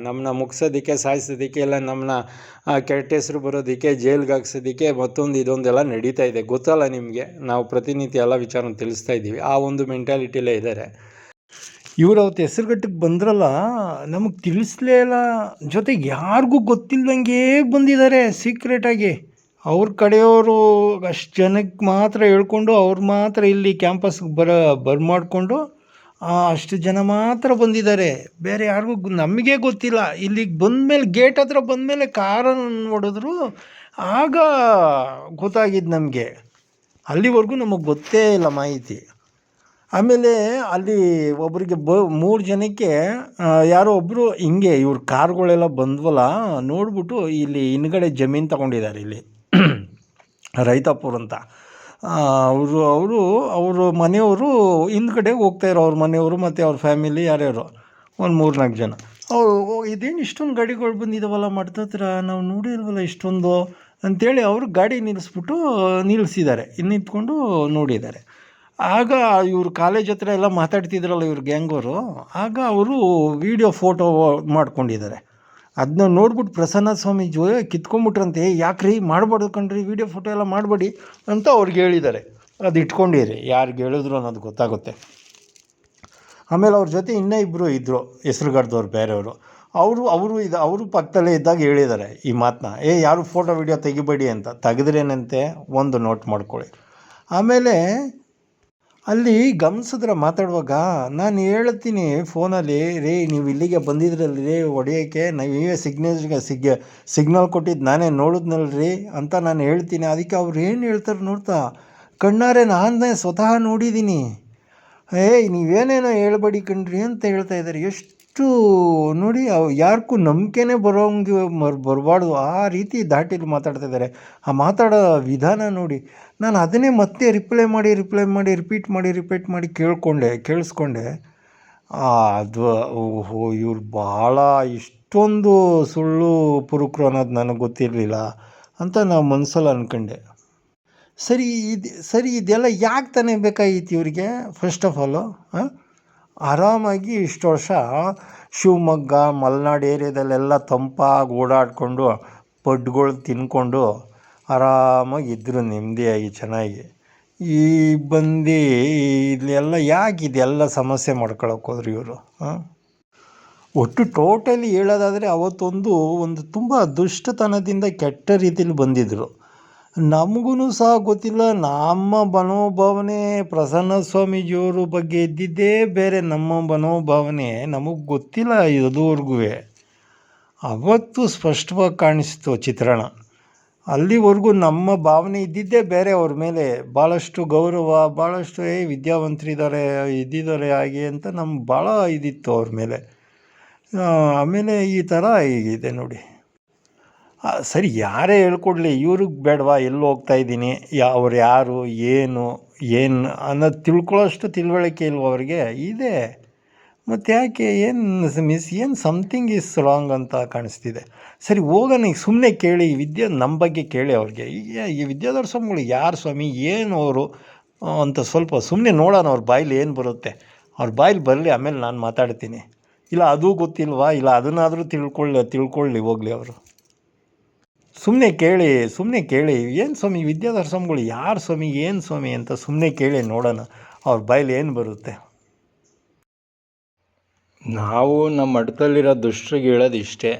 ನಮ್ಮನ್ನ ಮುಗಿಸೋದಕ್ಕೆ, ಸಾಯಿಸೋದಕ್ಕೆ, ಇಲ್ಲ ನಮ್ಮನ್ನ ಕೆಟ್ಟ ಹೆಸರು ಬರೋದಕ್ಕೆ, ಜೈಲ್ಗೆ ಹಾಕ್ಸೋದಕ್ಕೆ ಇದೊಂದೆಲ್ಲ ನಡೀತಾ ಇದೆ. ಗೊತ್ತಲ್ಲ ನಿಮಗೆ, ನಾವು ಪ್ರತಿನಿತ್ಯ ಎಲ್ಲ ವಿಚಾರನ ತಿಳಿಸ್ತಾ ಇದ್ದೀವಿ. ಆ ಒಂದು ಮೆಂಟಾಲಿಟಿಯಲ್ಲೇ ಇದ್ದಾರೆ ಇವರು. ಅವತ್ತು ಹೆಸರುಗಟ್ಟಿಗೆ ಬಂದ್ರಲ್ಲ, ನಮಗೆ ತಿಳಿಸ್ಲೇ ಇಲ್ಲ. ಜೊತೆಗೆ ಯಾರಿಗೂ ಗೊತ್ತಿಲ್ಲದಂಗೆ ಬಂದಿದ್ದಾರೆ ಸೀಕ್ರೆಟಾಗಿ. ಅವ್ರ ಕಡೆಯವರು ಅಷ್ಟು ಜನಕ್ಕೆ ಮಾತ್ರ ಹೇಳ್ಕೊಂಡು, ಅವ್ರು ಮಾತ್ರ ಇಲ್ಲಿ ಕ್ಯಾಂಪಸ್ಗೆ ಬರ್ಮಾಡ್ಕೊಂಡು ಅಷ್ಟು ಜನ ಮಾತ್ರ ಬಂದಿದ್ದಾರೆ. ಬೇರೆ ಯಾರಿಗೂ ನಮಗೇ ಗೊತ್ತಿಲ್ಲ. ಇಲ್ಲಿಗೆ ಬಂದಮೇಲೆ, ಗೇಟ್ ಹತ್ರ ಬಂದಮೇಲೆ ಕಾರನ್ನು ನೋಡಿದ್ರು, ಆಗ ಗೊತ್ತಾಗಿದ್ದು ನಮಗೆ. ಅಲ್ಲಿವರೆಗೂ ನಮಗೆ ಗೊತ್ತೇ ಇಲ್ಲ ಮಾಹಿತಿ. ಆಮೇಲೆ ಅಲ್ಲಿ ಒಬ್ಬರಿಗೆ 3 ಜನಕ್ಕೆ ಯಾರೋ ಒಬ್ಬರು ಹಿಂಗೆ ಇವ್ರ ಕಾರ್ಗಳೆಲ್ಲ ಬಂದ್ವಲ್ಲ ನೋಡ್ಬಿಟ್ಟು, ಇಲ್ಲಿ ಹಿಂದ್ಗಡೆ ಜಮೀನು ತಗೊಂಡಿದ್ದಾರೆ ಇಲ್ಲಿ ರೈತಾಪುರ ಅಂತ. ಅವರು ಮನೆಯವರು ಹಿಂದ್ಗಡೆ ಹೋಗ್ತಾಯಿರೋ, ಅವ್ರ ಮನೆಯವರು ಮತ್ತು ಅವ್ರ ಫ್ಯಾಮಿಲಿ ಯಾರ್ಯಾರು ಒಂದು 3-4 ಜನ. ಇದೇನು ಇಷ್ಟೊಂದು ಗಾಡಿಗಳು ಬಂದಿದ್ದಾವಲ್ಲ ಮಠದ ಹತ್ರ, ನಾವು ನೋಡಿಲ್ವಲ್ಲ ಇಷ್ಟೊಂದು ಅಂಥೇಳಿ ಅವರು ಗಾಡಿ ನಿಲ್ಲಿಸಿದ್ದಾರೆ, ನಿಂತ್ಕೊಂಡು ನೋಡಿದ್ದಾರೆ. ಆಗ ಇವರು ಕಾಲೇಜ್ ಹತ್ರ ಎಲ್ಲ ಮಾತಾಡ್ತಿದ್ರಲ್ಲ ಇವ್ರ ಗ್ಯಾಂಗವರು, ಆಗ ಅವರು ವೀಡಿಯೋ ಫೋಟೋ ಮಾಡ್ಕೊಂಡಿದ್ದಾರೆ. ಅದನ್ನ ನೋಡ್ಬಿಟ್ಟು ಪ್ರಸನ್ನ ಸ್ವಾಮೀಜಿ ಕಿತ್ಕೊಂಡ್ಬಿಟ್ರಂತೆ, ಯಾಕ್ರಿ ಮಾಡಬಾರ್ದು ಕಣ್ರಿ, ವೀಡಿಯೋ ಫೋಟೋ ಎಲ್ಲ ಮಾಡಬೇಡಿ ಅಂತ ಅವ್ರಿಗೆ ಹೇಳಿದ್ದಾರೆ. ಅದು ಇಟ್ಕೊಂಡಿರಿ, ಯಾರಿಗೆ ಹೇಳಿದ್ರು ಅನ್ನೋದು ಗೊತ್ತಾಗುತ್ತೆ. ಆಮೇಲೆ ಅವ್ರ ಜೊತೆ ಇನ್ನೂ ಇಬ್ಬರು ಇದ್ದರು ಹೆಸ್ರುಗಾರ್ದವ್ರು ಬೇರೆಯವರು, ಅವರು ಪಕ್ಕದಲ್ಲೇ ಇದ್ದಾಗ ಹೇಳಿದ್ದಾರೆ ಈ ಮಾತನ್ನ, ಯಾರು ಫೋಟೋ ವೀಡಿಯೋ ತೆಗಿಬೇಡಿ ಅಂತ. ತೆಗೆದ್ರೇನಂತೆ ಒಂದು ನೋಟ್ ಮಾಡ್ಕೊಳ್ಳಿ. ಆಮೇಲೆ ಅಲ್ಲಿ ಗಮನಿಸಿದ್ರೆ ಮಾತಾಡುವಾಗ ನಾನು ಹೇಳ್ತೀನಿ ಫೋನಲ್ಲಿ, ನೀವು ಇಲ್ಲಿಗೆ ಬಂದಿದ್ರಲ್ರಿ ಹೊಡೆಯೋಕ್ಕೆ, ನೀವೇ ಸಿಗ್ನಲ್ ಕೊಟ್ಟಿದ್ದು ನಾನೇ ನೋಡಿದ್ನಲ್ರಿ ಅಂತ ನಾನು ಹೇಳ್ತೀನಿ. ಅದಕ್ಕೆ ಅವ್ರು ಏನು ಹೇಳ್ತಾರೆ ನೋಡ್ತಾ, ಕಣ್ಣಾರೆ ನಾನೇ ಸ್ವತಃ ನೋಡಿದ್ದೀನಿ, ನೀವೇನೇನೋ ಹೇಳ್ಬೇಡಿ ಕಣ್ರಿ ಅಂತ ಹೇಳ್ತಾ ಇದ್ದಾರೆ. ಎಷ್ಟು ನೋಡಿ, ಯಾರಿಗೂ ನಂಬಿಕೆನೇ ಬರಬಾರ್ದು ಆ ರೀತಿ ದಾಟಿಲಿ ಮಾತಾಡ್ತಾ ಇದ್ದಾರೆ. ಆ ಮಾತಾಡೋ ವಿಧಾನ ನೋಡಿ, ನಾನು ಅದನ್ನೇ ಮತ್ತೆ ರಿಪೀಟ್ ಮಾಡಿ ಕೇಳಿಸ್ಕೊಂಡೆ. ಅದು ಇವ್ರು ಭಾಳ ಇಷ್ಟೊಂದು ಸುಳ್ಳು ಪುರುಕರು ಅನ್ನೋದು ನನಗೆ ಗೊತ್ತಿರಲಿಲ್ಲ ಅಂತ ನಾವು ಮನಸ್ಸಲ್ಲಿ ಅಂದ್ಕೊಂಡೆ. ಸರಿ ಇದೆಲ್ಲ ಯಾಕೆ ತಾನೇ ಬೇಕಾಗಿತ್ತು ಇವರಿಗೆ? ಫಸ್ಟ್ ಆಫ್ ಆಲು ಆರಾಮಾಗಿ ಇಷ್ಟು ವರ್ಷ ಶಿವಮೊಗ್ಗ ಮಲೆನಾಡು ಏರಿಯಾದಲ್ಲೆಲ್ಲ ತಂಪಾಗಿ ಓಡಾಡಿಕೊಂಡು ಪಡ್ಗಳು ತಿನ್ಕೊಂಡು ಆರಾಮಾಗಿ ಇದ್ದರು, ನೆಮ್ಮದಿಯಾಗಿ ಚೆನ್ನಾಗಿ. ಈ ಬಂದು ಇಲ್ಲೆಲ್ಲ ಯಾಕೆ ಇದೆಲ್ಲ ಸಮಸ್ಯೆ ಮಾಡ್ಕೊಳಕ್ಕೆ ಹೋದ್ರು ಇವರು? ಒಟ್ಟು ಟೋಟಲಿ ಹೇಳೋದಾದರೆ ಅವತ್ತೊಂದು ತುಂಬ ದುಷ್ಟತನದಿಂದ ಕೆಟ್ಟ ರೀತಿಯಲ್ಲಿ ಬಂದಿದ್ದರು. ನಮಗೂ ಸಹ ಗೊತ್ತಿಲ್ಲ, ನಮ್ಮ ಮನೋಭಾವನೆ ಪ್ರಸನ್ನ ಸ್ವಾಮೀಜಿಯವ್ರ ಬಗ್ಗೆ ಇದ್ದಿದ್ದೇ ಬೇರೆ, ನಮ್ಮ ಮನೋಭಾವನೆ ನಮಗೆ ಗೊತ್ತಿಲ್ಲ ಇದುವರೆಗೂ. ಅವತ್ತು ಸ್ಪಷ್ಟವಾಗಿ ಕಾಣಿಸ್ತು ಚಿತ್ರಣ. ಅಲ್ಲಿವರೆಗೂ ನಮ್ಮ ಭಾವನೆ ಇದ್ದಿದ್ದೇ ಬೇರೆ ಅವ್ರ ಮೇಲೆ, ಭಾಳಷ್ಟು ಗೌರವ, ಭಾಳಷ್ಟು ಇದ್ದಿದ್ದಾರೆ ಹಾಗೆ ಅಂತ ನಮ್ಗೆ ಭಾಳ ಇದಿತ್ತು ಅವ್ರ ಮೇಲೆ. ಆಮೇಲೆ ಈ ಥರ ಹೀಗಿದೆ ನೋಡಿ. ಸರಿ, ಯಾರೇ ಹೇಳ್ಕೊಡ್ಲಿ, ಇವ್ರಿಗೆ ಬೇಡವಾ ಎಲ್ಲಿ ಹೋಗ್ತಾಯಿದ್ದೀನಿ, ಅವ್ರು ಯಾರು ಏನು ಅನ್ನೋದು ತಿಳ್ಕೊಳ್ಳೋಷ್ಟು ತಿಳುವಳಿಕೆ ಇಲ್ವ ಅವ್ರಿಗೆ? ಇದೆ. ಮತ್ತು ಯಾಕೆ ಏನು ಸಮಥಿಂಗ್ ಈಸ್ ರಾಂಗ್ ಅಂತ ಕಾಣಿಸ್ತಿದೆ. ಸರಿ, ಹೋಗೋಣ, ಈಗ ಸುಮ್ಮನೆ ಕೇಳಿ, ನಮ್ಮ ಬಗ್ಗೆ ಕೇಳಿ ಅವ್ರಿಗೆ. ಈ ವಿದ್ಯಾಧರ ಸ್ವಾಮಿಗಳು ಯಾರು ಸ್ವಾಮಿ, ಏನು ಅವರು ಅಂತ ಸ್ವಲ್ಪ ಸುಮ್ಮನೆ ನೋಡೋಣ ಅವ್ರ ಬಾಯಲ್ಲಿ ಏನು ಬರುತ್ತೆ. ಅವ್ರ ಬಾಯಲ್ಲಿ ಬರಲಿ, ಆಮೇಲೆ ನಾನು ಮಾತಾಡ್ತೀನಿ. ಇಲ್ಲ ಅದೂ ಗೊತ್ತಿಲ್ವಾ, ಇಲ್ಲ ಅದನ್ನಾದರೂ ತಿಳ್ಕೊಳ್ಳಿ ಹೋಗಲಿ ಅವರು. ಸುಮ್ಮನೆ ಕೇಳಿ ಏನು ಸ್ವಾಮಿ ವಿದ್ಯಾಧರ ಸ್ವಾಮಿಗಳು ಯಾರು ಸ್ವಾಮಿ, ಏನು ಸ್ವಾಮಿ ಅಂತ ಸುಮ್ಮನೆ ಕೇಳಿ ನೋಡೋಣ ಅವ್ರ ಬಾಯಲ್ಲಿ ಏನು ಬರುತ್ತೆ. ನಾವು ನಮ್ಮ ಅಡ್ತಲ್ಲಿರೋ ದುಷ್ಟರಿಗೆ ಹೇಳೋದು ಇಷ್ಟೇ,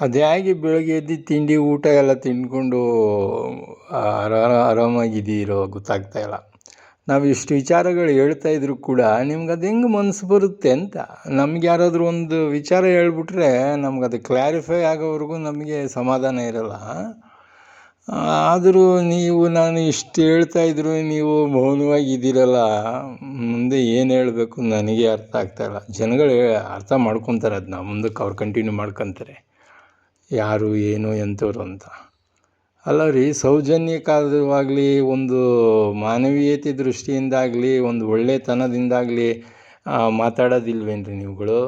ಅದ್ಯಾಗಿ ಬೆಳಗ್ಗೆ ಎದ್ದು ತಿಂಡಿ ಊಟ ಎಲ್ಲ ತಿಂದ್ಕೊಂಡು ಆರಾಮಾಗಿದ್ದೀರೋ ಗೊತ್ತಾಗ್ತಾಯಿಲ್ಲ. ನಾವು ಇಷ್ಟು ವಿಚಾರಗಳು ಹೇಳ್ತಾ ಇದ್ರು ಕೂಡ ನಿಮ್ಗೆ ಅದು ಹೆಂಗೆ ಮನಸ್ಸು ಬರುತ್ತೆ ಅಂತ. ನಮ್ಗೆ ಯಾರಾದರೂ ಒಂದು ವಿಚಾರ ಹೇಳ್ಬಿಟ್ರೆ ನಮ್ಗೆ ಅದು ಕ್ಲಾರಿಫೈ ಆಗೋವರೆಗೂ ನಮಗೆ ಸಮಾಧಾನ ಇರಲ್ಲ. ಆದರೂ ನಾನು ಇಷ್ಟು ಹೇಳ್ತಾ ಇದ್ರು ನೀವು ಮೌನವಾಗಿದ್ದೀರಲ್ಲ, ಮುಂದೆ ಏನು ಹೇಳಬೇಕು ನನಗೆ ಅರ್ಥ ಆಗ್ತಾಯಿಲ್ಲ. ಜನಗಳು ಅರ್ಥ ಮಾಡ್ಕೊತಾರೆ, ಅದನ್ನ ಮುಂದಕ್ಕೆ ಅವ್ರು ಕಂಟಿನ್ಯೂ ಮಾಡ್ಕೊತಾರೆ, ಯಾರು ಏನು ಎಂಥವ್ರು ಅಂತ. ಅಲ್ಲ ರೀ, ಸೌಜನ್ಯಕ್ಕಾಗಲಿ, ಒಂದು ಮಾನವೀಯತೆ ದೃಷ್ಟಿಯಿಂದಾಗಲಿ, ಒಂದು ಒಳ್ಳೆತನದಿಂದಾಗಲಿ ಮಾತಾಡೋದಿಲ್ವೇನ್ರಿ ನೀವುಗಳು?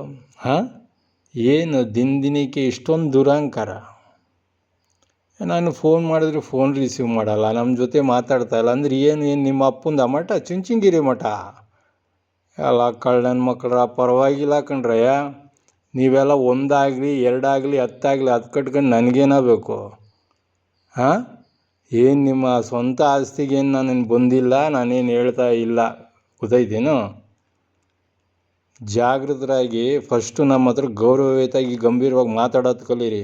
ಏನು ದಿನಕ್ಕೆ ಇಷ್ಟೊಂದು ದುರಹಂಕಾರ? ನಾನು ಫೋನ್ ಮಾಡಿದ್ರೆ ಫೋನ್ ರಿಸೀವ್ ಮಾಡಲ್ಲ, ನಮ್ಮ ಜೊತೆ ಮಾತಾಡ್ತಾಯಿಲ್ಲ ಅಂದರೆ ಏನು ನಿಮ್ಮ ಅಪ್ಪಂದ ಮಠ ಚುಂಚನಗಿರಿ ಮಠ? ಎಲ್ಲ ಕಳ್ಳನ ಮಕ್ಕಳ ಪರವಾಗಿಲ್ಲ ಕಣ್ರಯ್ಯ, ನೀವೆಲ್ಲ ಒಂದಾಗಲಿ ಎರಡಾಗಲಿ ಹತ್ತಾಗಲಿ ಅದು ಕಟ್ಕೊಂಡು ನನಗೇನ ಬೇಕು? ಏನು ನಿಮ್ಮ ಸ್ವಂತ ಆಸ್ತಿಗೇನು ನಾನೇನು ಬಂದಿಲ್ಲ, ನಾನೇನು ಹೇಳ್ತಾ ಇಲ್ಲ, ಗೊತ್ತಾಯ್ತೇನು? ಜಾಗೃತರಾಗಿ ಫಸ್ಟು ನಮ್ಮ ಹತ್ರ ಗೌರವಯುತವಾಗಿ ಗಂಭೀರವಾಗಿ ಮಾತಾಡೋದು ಕಲೀರಿ.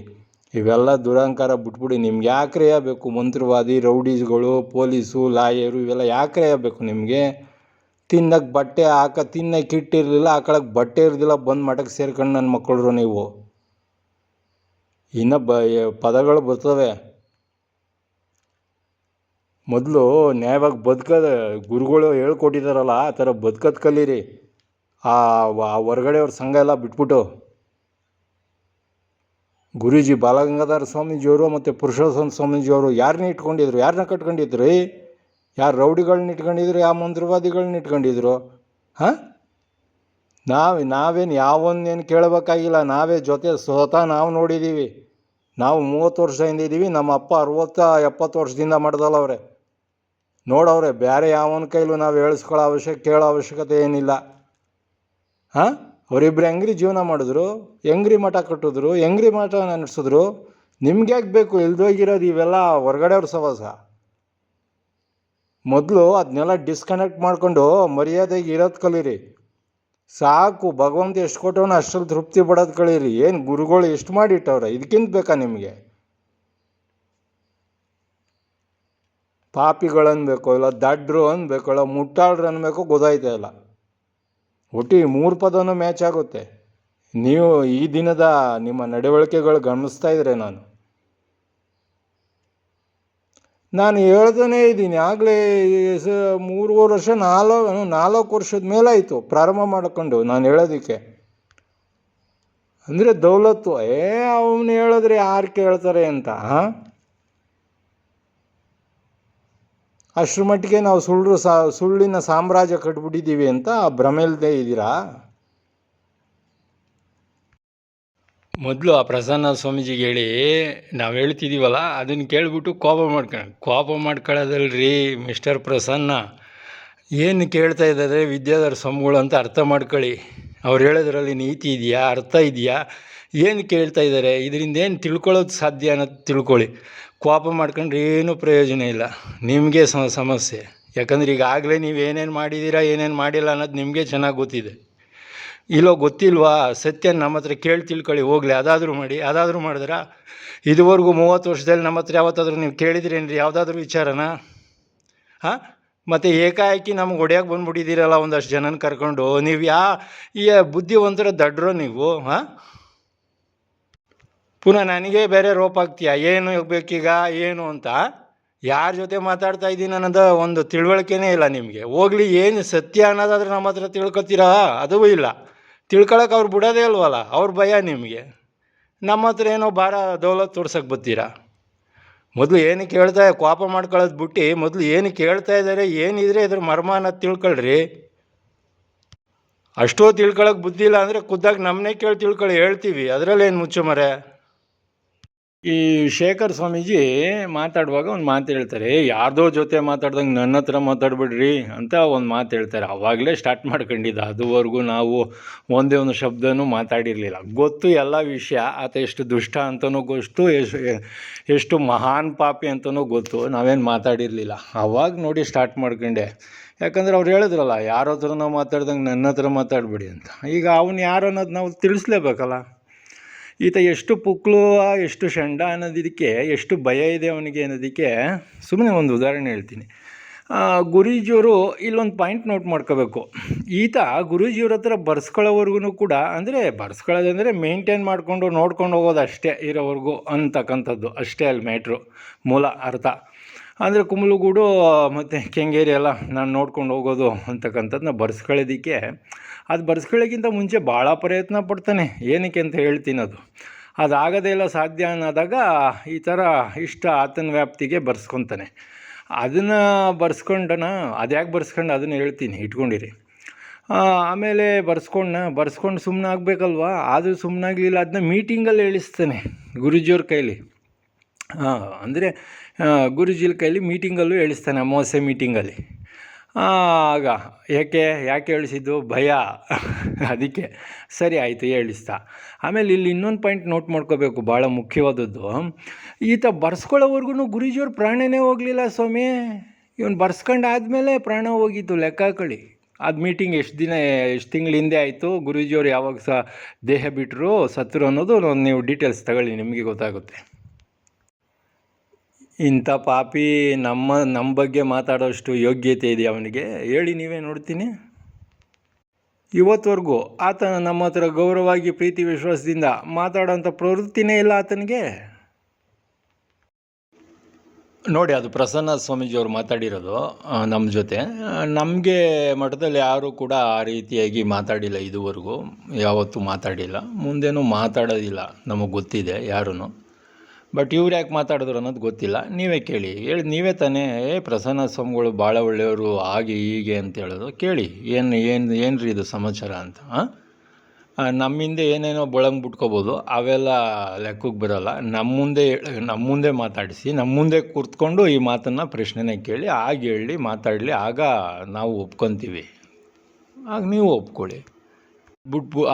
ಇವೆಲ್ಲ ದುರಹಂಕಾರ ಬಿಟ್ಬಿಡಿ. ನಿಮ್ಗೆ ಯಾಕ್ರೆ ಬೇಕು ಮಂತ್ರವಾದಿ, ರೌಡೀಸ್ಗಳು, ಪೊಲೀಸು, ಲಾಯರು ಇವೆಲ್ಲ ಯಾಕ್ರೆ ಬೇಕು ನಿಮಗೆ? ತಿನ್ನಕ್ಕೆ ಬಟ್ಟೆ ತಿನ್ನಕ್ಕೆ ಇಟ್ಟಿರಲಿಲ್ಲ, ಹಾಕೊಳಕ್ಕೆ ಬಟ್ಟೆ ಇರೋದಿಲ್ಲ, ಬಂದು ಮಠಕ್ಕೆ ಸೇರ್ಕೊಂಡು ನನ್ನ ಮಕ್ಕಳು ನೀವು. ಇನ್ನು ಪದಗಳು ಬರ್ತವೆ. ಮೊದಲು ನ್ಯಾಯವಾಗಿ ಬದುಕೋದು ಗುರುಗಳು ಹೇಳ್ಕೊಟ್ಟಿದ್ದಾರಲ್ಲ, ಆ ಥರ ಬದುಕೋದು ಕಲೀರಿ. ಆ ಹೊರಗಡೆಯವ್ರ ಸಂಘ ಎಲ್ಲ ಬಿಟ್ಬಿಟ್ಟು. ಗುರೂಜಿ ಬಾಲಗಂಗಾಧರ ಸ್ವಾಮೀಜಿಯವರು ಮತ್ತು ಪುರುಷೋತ್ತಮ ಸ್ವಾಮೀಜಿಯವರು ಯಾರನ್ನ ಇಟ್ಕೊಂಡಿದ್ರು? ಯಾರನ್ನ ಕಟ್ಕೊಂಡಿದ್ರು? ಯಾರು ರೌಡಿಗಳನ್ನ ಇಟ್ಕೊಂಡಿದ್ರು? ಯಾವ ಮಂತ್ರವಾದಿಗಳನ್ನ ಇಟ್ಕೊಂಡಿದ್ರು? ನಾವೇನು ಯಾವನ್ನೇನು ಕೇಳಬೇಕಾಗಿಲ್ಲ, ನಾವೇ ಜೊತೆ ಸ್ವತಃ ನಾವು ನೋಡಿದ್ದೀವಿ. ನಾವು 30 ವರ್ಷದಿಂದ ಇದ್ದೀವಿ, ನಮ್ಮ ಅಪ್ಪ 60-70 ವರ್ಷದಿಂದ ಮಾಡ್ದಲ್ಲವ್ರೆ, ನೋಡವ್ರೆ. ಬೇರೆ ಯಾವನ ಕೈಲೂ ನಾವು ಕೇಳೋ ಅವಶ್ಯಕತೆ ಏನಿಲ್ಲ. ಹಾಂ, ಅವರಿಬ್ಬರು ಹೆಂಗ್ರಿ ಜೀವನ ಮಾಡಿದ್ರು, ಹೆಂಗ್ರಿ ಮಠ ಕಟ್ಟಿದ್ರು, ಹೆಂಗ್ರಿ ಮಠ ನಡೆಸಿದ್ರು? ನಿಮ್ಗೆ ಯಾಕೆ ಬೇಕು ಇಲ್ದೋಗಿರೋದು ಇವೆಲ್ಲ ಹೊರಗಡೆಯವ್ರ ಸವಾಸ? ಮೊದಲು ಅದನ್ನೆಲ್ಲ ಡಿಸ್ಕನೆಕ್ಟ್ ಮಾಡಿಕೊಂಡು ಮರ್ಯಾದೆಗೆ ಇರೋದು ಕಲೀರಿ. ಸಾಕು, ಭಗವಂತ ಎಷ್ಟು ಕೊಟ್ಟವನ ಅಷ್ಟರಲ್ಲಿ ತೃಪ್ತಿ ಪಡೋದು ಕಳೀರಿ. ಏನು ಗುರುಗಳು ಎಷ್ಟು ಮಾಡಿಟ್ಟವ್ರೆ, ಇದಕ್ಕಿಂತ ಬೇಕಾ ನಿಮಗೆ? ಪಾಪಿಗಳು ಅನ್ಬೇಕು, ಇಲ್ಲ ದಡ್ರು ಅನ್ಬೇಕು, ಇಲ್ಲ ಮುಟ್ಟಾಳ್ರು ಅನ್ಬೇಕು, ಗೊತ್ತಾಯ್ತಾ ಇಲ್ಲ. ಒಟ್ಟು 3 ಪದನೂ ಮ್ಯಾಚ್ ಆಗುತ್ತೆ. ನೀವು ಈ ದಿನದ ನಿಮ್ಮ ನಡವಳಿಕೆಗಳು ಗಮನಿಸ್ತಾ ಇದ್ರೆ ನಾನು ಹೇಳ್ದೇ ಇದ್ದೀನಿ ಆಗಲೇ. 3 ವರ್ಷ 4 ವರ್ಷದ ಮೇಲಾಯಿತು ಪ್ರಾರಂಭ ಮಾಡ್ಕೊಂಡು ನಾನು ಹೇಳೋದಕ್ಕೆ. ಅಂದರೆ ದೌಲತ್ತು, ಅವನು ಹೇಳಿದ್ರೆ ಯಾರು ಕೇಳ್ತಾರೆ ಅಂತ. ಅಷ್ಟ್ರ ಮಟ್ಟಿಗೆ ನಾವು ಸುಳ್ಳಿನ ಸಾಮ್ರಾಜ್ಯ ಕಟ್ಬಿಟ್ಟಿದ್ದೀವಿ ಅಂತ ಭ್ರಮೆಲ್ದೇ ಇದ್ದೀರಾ? ಮೊದಲು ಆ ಪ್ರಸನ್ನ ಸ್ವಾಮೀಜಿಗೆ ಹೇಳಿ ನಾವು ಹೇಳ್ತಿದ್ದೀವಲ್ಲ, ಅದನ್ನು ಕೇಳಿಬಿಟ್ಟು ಕೋಪ ಮಾಡ್ಕೊಳ್ಳೋದಲ್ರಿ ಮಿಸ್ಟರ್ ಪ್ರಸನ್ನ. ಏನು ಕೇಳ್ತಾ ಇದ್ದಾರೆ ವಿದ್ಯಾಧರ ಸ್ವಾಮಿಗಳು ಅಂತ ಅರ್ಥ ಮಾಡ್ಕೊಳ್ಳಿ. ಅವ್ರು ಹೇಳೋದ್ರಲ್ಲಿ ನೀತಿ ಇದೆಯಾ, ಅರ್ಥ ಇದೆಯಾ, ಏನು ಕೇಳ್ತಾ ಇದ್ದಾರೆ, ಇದರಿಂದ ಏನು ತಿಳ್ಕೊಳ್ಳೋದು ಸಾಧ್ಯ ಅನ್ನೋದು ತಿಳ್ಕೊಳ್ಳಿ. ಕೋಪ ಮಾಡ್ಕೊಂಡ್ರೆ ಏನೂ ಪ್ರಯೋಜನ ಇಲ್ಲ, ನಿಮಗೆ ಸಮಸ್ಯೆ. ಯಾಕಂದ್ರೆ ಈಗಾಗಲೇ ನೀವು ಏನೇನು ಮಾಡಿದ್ದೀರಾ ಏನೇನು ಮಾಡಿಲ್ಲ ಅನ್ನೋದು ನಿಮಗೆ ಚೆನ್ನಾಗಿ ಗೊತ್ತಿದೆ. ಇಲ್ಲೋ ಗೊತ್ತಿಲ್ವಾ? ಸತ್ಯ ನಮ್ಮ ಹತ್ರ ಕೇಳಿ ತಿಳ್ಕೊಳ್ಳಿ. ಹೋಗ್ಲಿ, ಅದಾದರೂ ಮಾಡಿದ್ರೆ ಇದುವರೆಗೂ 30 ವರ್ಷದಲ್ಲಿ ನಮ್ಮ ಹತ್ರ ಯಾವತ್ತಾದರೂ ನೀವು ಕೇಳಿದ್ರೇನ್ರಿ ಯಾವುದಾದ್ರೂ ವಿಚಾರನ? ಹಾಂ, ಮತ್ತು ಏಕಾಏಕಿ ನಮ್ಗೆ ಹೊಡ್ಯಕ್ಕೆ ಬಂದ್ಬಿಟ್ಟಿದ್ದೀರಲ್ಲ ಒಂದಷ್ಟು ಜನನ ಕರ್ಕೊಂಡು. ನೀವು ಈ ಬುದ್ಧಿವಂತರ ದಡ್ರೋ ನೀವು? ಹಾಂ, ಪುನಃ ನನಗೆ ಬೇರೆ ರೋಪ್ ಆಗ್ತೀಯ, ಏನು ಬೇಕೀಗ ಏನು ಅಂತ. ಯಾರ ಜೊತೆ ಮಾತಾಡ್ತಾ ಇದ್ದೀನಿ ಅನ್ನೋದು ಒಂದು ತಿಳುವಳಿಕೆನೇ ಇಲ್ಲ ನಿಮಗೆ. ಹೋಗ್ಲಿ, ಏನು ಸತ್ಯ ಅನ್ನೋದಾದ್ರೆ ನಮ್ಮ ಹತ್ರ ತಿಳ್ಕೊತೀರಾ? ಅದೂ ಇಲ್ಲ. ತಿಳ್ಕೊಳಕ್ಕೆ ಅವ್ರು ಬಿಡೋದೇ ಅಲ್ವಲ್ಲ, ಅವ್ರ ಭಯ ನಿಮಗೆ. ನಮ್ಮ ಹತ್ರ ಏನೋ ಭಾರ ದೌಲತ್ ತೋರ್ಸಕ್ಕೆ ಬರ್ತೀರಾ? ಮೊದಲು ಏನು ಕೋಪ ಮಾಡ್ಕೊಳ್ಳೋದು ಬಿಟ್ಟು ಮೊದಲು ಏನು ಕೇಳ್ತಾ ಇದ್ದಾರೆ, ಏನಿದ್ರೆ ಇದ್ರ ಮರ್ಮ ಅನ್ನೋದು ತಿಳ್ಕೊಳ್ರಿ. ಅಷ್ಟೋ ತಿಳ್ಕೊಳಕ್ಕೆ ಬುದ್ಧಿ ಇಲ್ಲ ಅಂದರೆ ಖುದ್ದಾಗಿ ನಮ್ಮನ್ನೇ ಕೇಳಿ ತಿಳ್ಕೊಳ್ಳಿ, ಹೇಳ್ತೀವಿ. ಅದರಲ್ಲೇನು ಮುಚ್ಚುಮರೆ. ಈ ಶೇಖರ್ ಸ್ವಾಮೀಜಿ ಮಾತಾಡುವಾಗ ಒಂದು ಮಾತು ಹೇಳ್ತಾರೆ, ಯಾರ್ದೋ ಜೊತೆ ಮಾತಾಡ್ದಂಗೆ ನನ್ನ ಹತ್ರ ಮಾತಾಡ್ಬಿಡ್ರಿ ಅಂತ ಒಂದು ಮಾತು ಹೇಳ್ತಾರೆ. ಆವಾಗಲೇ ಸ್ಟಾರ್ಟ್ ಮಾಡ್ಕೊಂಡಿದ್ದ. ಅದುವರೆಗೂ ನಾವು ಒಂದೇ ಒಂದು ಶಬ್ದನೂ ಮಾತಾಡಿರಲಿಲ್ಲ. ಗೊತ್ತು ಎಲ್ಲ ವಿಷಯ. ಆತ ಎಷ್ಟು ದುಷ್ಟ ಅಂತಲೂ ಗೊತ್ತು, ಎಷ್ಟು ಮಹಾನ್ ಪಾಪಿ ಅಂತಲೂ ಗೊತ್ತು. ನಾವೇನು ಮಾತಾಡಿರಲಿಲ್ಲ. ಆವಾಗ ನೋಡಿ ಸ್ಟಾರ್ಟ್ ಮಾಡ್ಕೊಂಡೆ. ಯಾಕಂದ್ರೆ ಅವ್ರು ಹೇಳಿದ್ರಲ್ಲ, ಯಾರ ಹತ್ರ ನಾವು ಮಾತಾಡ್ದಂಗೆ ನನ್ನ ಹತ್ರ ಮಾತಾಡ್ಬಿಡಿ ಅಂತ. ಈಗ ಅವನು ಯಾರು ಅನ್ನೋದು ನಾವು ತಿಳಿಸ್ಲೇಬೇಕಲ್ಲ. ಈತ ಎಷ್ಟು ಪುಕ್ಲು, ಎಷ್ಟು ಷಂಡ ಅನ್ನೋದಕ್ಕೆ, ಎಷ್ಟು ಭಯ ಇದೆ ಅವನಿಗೆ ಅನ್ನೋದಕ್ಕೆ ಸುಮ್ಮನೆ ಒಂದು ಉದಾಹರಣೆ ಹೇಳ್ತೀನಿ. ಗುರೂಜಿಯವರು ಇಲ್ಲೊಂದು ಪಾಯಿಂಟ್ ನೋಟ್ ಮಾಡ್ಕೋಬೇಕು. ಈತ ಗುರೂಜಿಯವ್ರ ಹತ್ರ ಬರ್ಸ್ಕೊಳ್ಳೋವರೆಗೂ ಕೂಡ, ಅಂದರೆ ಬರ್ಸ್ಕೊಳ್ಳೋದಂದರೆ ಮೇಂಟೈನ್ ಮಾಡಿಕೊಂಡು ನೋಡ್ಕೊಂಡು ಹೋಗೋದು ಅಷ್ಟೇ ಇರೋವರೆಗೂ ಅಂತಕ್ಕಂಥದ್ದು ಅಷ್ಟೇ ಅಲ್ಲಿ ಮ್ಯಾಟ್ರು, ಮೂಲ ಅರ್ಥ. ಅಂದರೆ ಕುಂಬಳಗೂಡು ಮತ್ತು ಕೆಂಗೇರಿ ಎಲ್ಲ ನಾನು ನೋಡ್ಕೊಂಡು ಹೋಗೋದು ಅಂತಕ್ಕಂಥದ್ದನ್ನ ಬರ್ಸ್ಕೊಳ್ಳೋದಕ್ಕೆ, ಅದು ಬರ್ಸ್ಕೊಳ್ಳೋಕ್ಕಿಂತ ಮುಂಚೆ ಭಾಳ ಪ್ರಯತ್ನ ಪಡ್ತಾನೆ. ಏನಕ್ಕೆ ಅಂತ ಹೇಳ್ತೀನಿ. ಅದಾಗದೇ ಇಲ್ಲ ಸಾಧ್ಯ ಅನ್ನೋದಾಗ ಈ ಥರ ಆತನ ವ್ಯಾಪ್ತಿಗೆ ಬರ್ಸ್ಕೊತಾನೆ. ಅದನ್ನು ಅದ್ಯಾಕೆ ಬರ್ಸ್ಕೊಂಡು ಅದನ್ನು ಹೇಳ್ತೀನಿ, ಇಟ್ಕೊಂಡಿರಿ. ಆಮೇಲೆ ಬರ್ಸ್ಕೊಂಡು ಸುಮ್ಮನೆ ಆಗಬೇಕಲ್ವ. ಆದರೂ ಸುಮ್ಮನಾಗಲಿಲ್ಲ. ಅದನ್ನ ಮೀಟಿಂಗಲ್ಲಿ ಹೇಳಿಸ್ತಾನೆ ಗುರೂಜಿಯವ್ರ ಕೈಲಿ. ಅಂದರೆ ಗುರೂಜಿಲ ಕೈಲಿ ಮೀಟಿಂಗಲ್ಲೂ ಹೇಳಿಸ್ತಾನೆ, ಅಮಾವಾಸ್ಯೆ ಮೀಟಿಂಗಲ್ಲಿ. ಆಗ ಯಾಕೆ ಹೇಳಿಸಿದ್ದು? ಭಯ. ಅದಕ್ಕೆ ಸರಿ ಆಯಿತು, ಹೇಳಿಸ್ತಾ. ಆಮೇಲೆ ಇಲ್ಲಿ ಇನ್ನೊಂದು ಪಾಯಿಂಟ್ ನೋಟ್ ಮಾಡ್ಕೋಬೇಕು, ಭಾಳ ಮುಖ್ಯವಾದದ್ದು. ಈತ ಬರ್ಸ್ಕೊಳ್ಳೋವರೆಗೂ ಗುರೂಜಿಯವ್ರ ಪ್ರಾಣನೇ ಹೋಗಲಿಲ್ಲ ಸ್ವಾಮಿ. ಇವನು ಬರ್ಸ್ಕೊಂಡು ಆದಮೇಲೆ ಪ್ರಾಣ ಹೋಗಿದ್ದು, ಲೆಕ್ಕ ಹಾಕೊಳ್ಳಿ. ಅದು ಮೀಟಿಂಗ್ ಎಷ್ಟು ತಿಂಗಳ ಹಿಂದೆ ಆಯಿತು, ಗುರೂಜಿಯವ್ರು ಯಾವಾಗ ದೇಹ ಬಿಟ್ಟರು, ಸತ್ತರು ಅನ್ನೋದು ನೀವು ಡೀಟೇಲ್ಸ್ ತಗೊಳ್ಳಿ, ನಿಮಗೆ ಗೊತ್ತಾಗುತ್ತೆ. ಇಂಥ ಪಾಪಿ ನಮ್ಮ ಬಗ್ಗೆ ಮಾತಾಡೋಷ್ಟು ಯೋಗ್ಯತೆ ಇದೆ ಅವನಿಗೆ? ಹೇಳಿ ನೀವೇ ನೋಡ್ತೀನಿ. ಇವತ್ತವರೆಗೂ ಆತ ನಮ್ಮ ಹತ್ರ ಗೌರವವಾಗಿ ಪ್ರೀತಿ ವಿಶ್ವಾಸದಿಂದ ಮಾತಾಡೋಂಥ ಪ್ರವೃತ್ತಿನೇ ಇಲ್ಲ ಆತನಿಗೆ. ನೋಡಿ, ಅದು ಪ್ರಸನ್ನ ಸ್ವಾಮೀಜಿಯವರು ಮಾತಾಡಿರೋದು ನಮ್ಮ ಜೊತೆ. ನಮಗೆ ಮಠದಲ್ಲಿ ಯಾರೂ ಕೂಡ ಆ ರೀತಿಯಾಗಿ ಮಾತಾಡಿಲ್ಲ, ಇದುವರೆಗೂ ಯಾವತ್ತೂ ಮಾತಾಡಿಲ್ಲ, ಮುಂದೇನೂ ಮಾತಾಡೋದಿಲ್ಲ. ನಮಗೆ ಗೊತ್ತಿದೆ ಯಾರೂ. ಬಟ್ ಇವ್ರು ಯಾಕೆ ಮಾತಾಡಿದ್ರು ಅನ್ನೋದು ಗೊತ್ತಿಲ್ಲ. ನೀವೇ ಕೇಳಿ, ನೀವೇ ತಾನೇ ಪ್ರಸನ್ನ ಸ್ವಾಮಿಗಳು ಭಾಳ ಒಳ್ಳೆಯವರು ಹಾಗೆ ಹೀಗೆ ಅಂತ ಹೇಳೋದು. ಕೇಳಿ, ಏನು ರೀ ಇದು ಸಮಾಚಾರ ಅಂತ. ನಮ್ಮಿಂದ ಏನೇನೋ ಬಳಂಗ್ ಬಿಟ್ಕೋಬೋದು, ಅವೆಲ್ಲ ಲೆಕ್ಕಕ್ಕೆ ಬರೋಲ್ಲ. ನಮ್ಮ ಮುಂದೆ ಮಾತಾಡಿಸಿ, ನಮ್ಮ ಮುಂದೆ ಕೂತ್ಕೊಂಡು ಈ ಮಾತನ್ನು ಪ್ರಶ್ನೆನ ಕೇಳಿ, ಆಗ ಹೇಳಿ ಮಾತಾಡಲಿ, ಆಗ ನಾವು ಒಪ್ಕೊತೀವಿ, ಆಗ ನೀವು ಒಪ್ಕೊಳ್ಳಿ.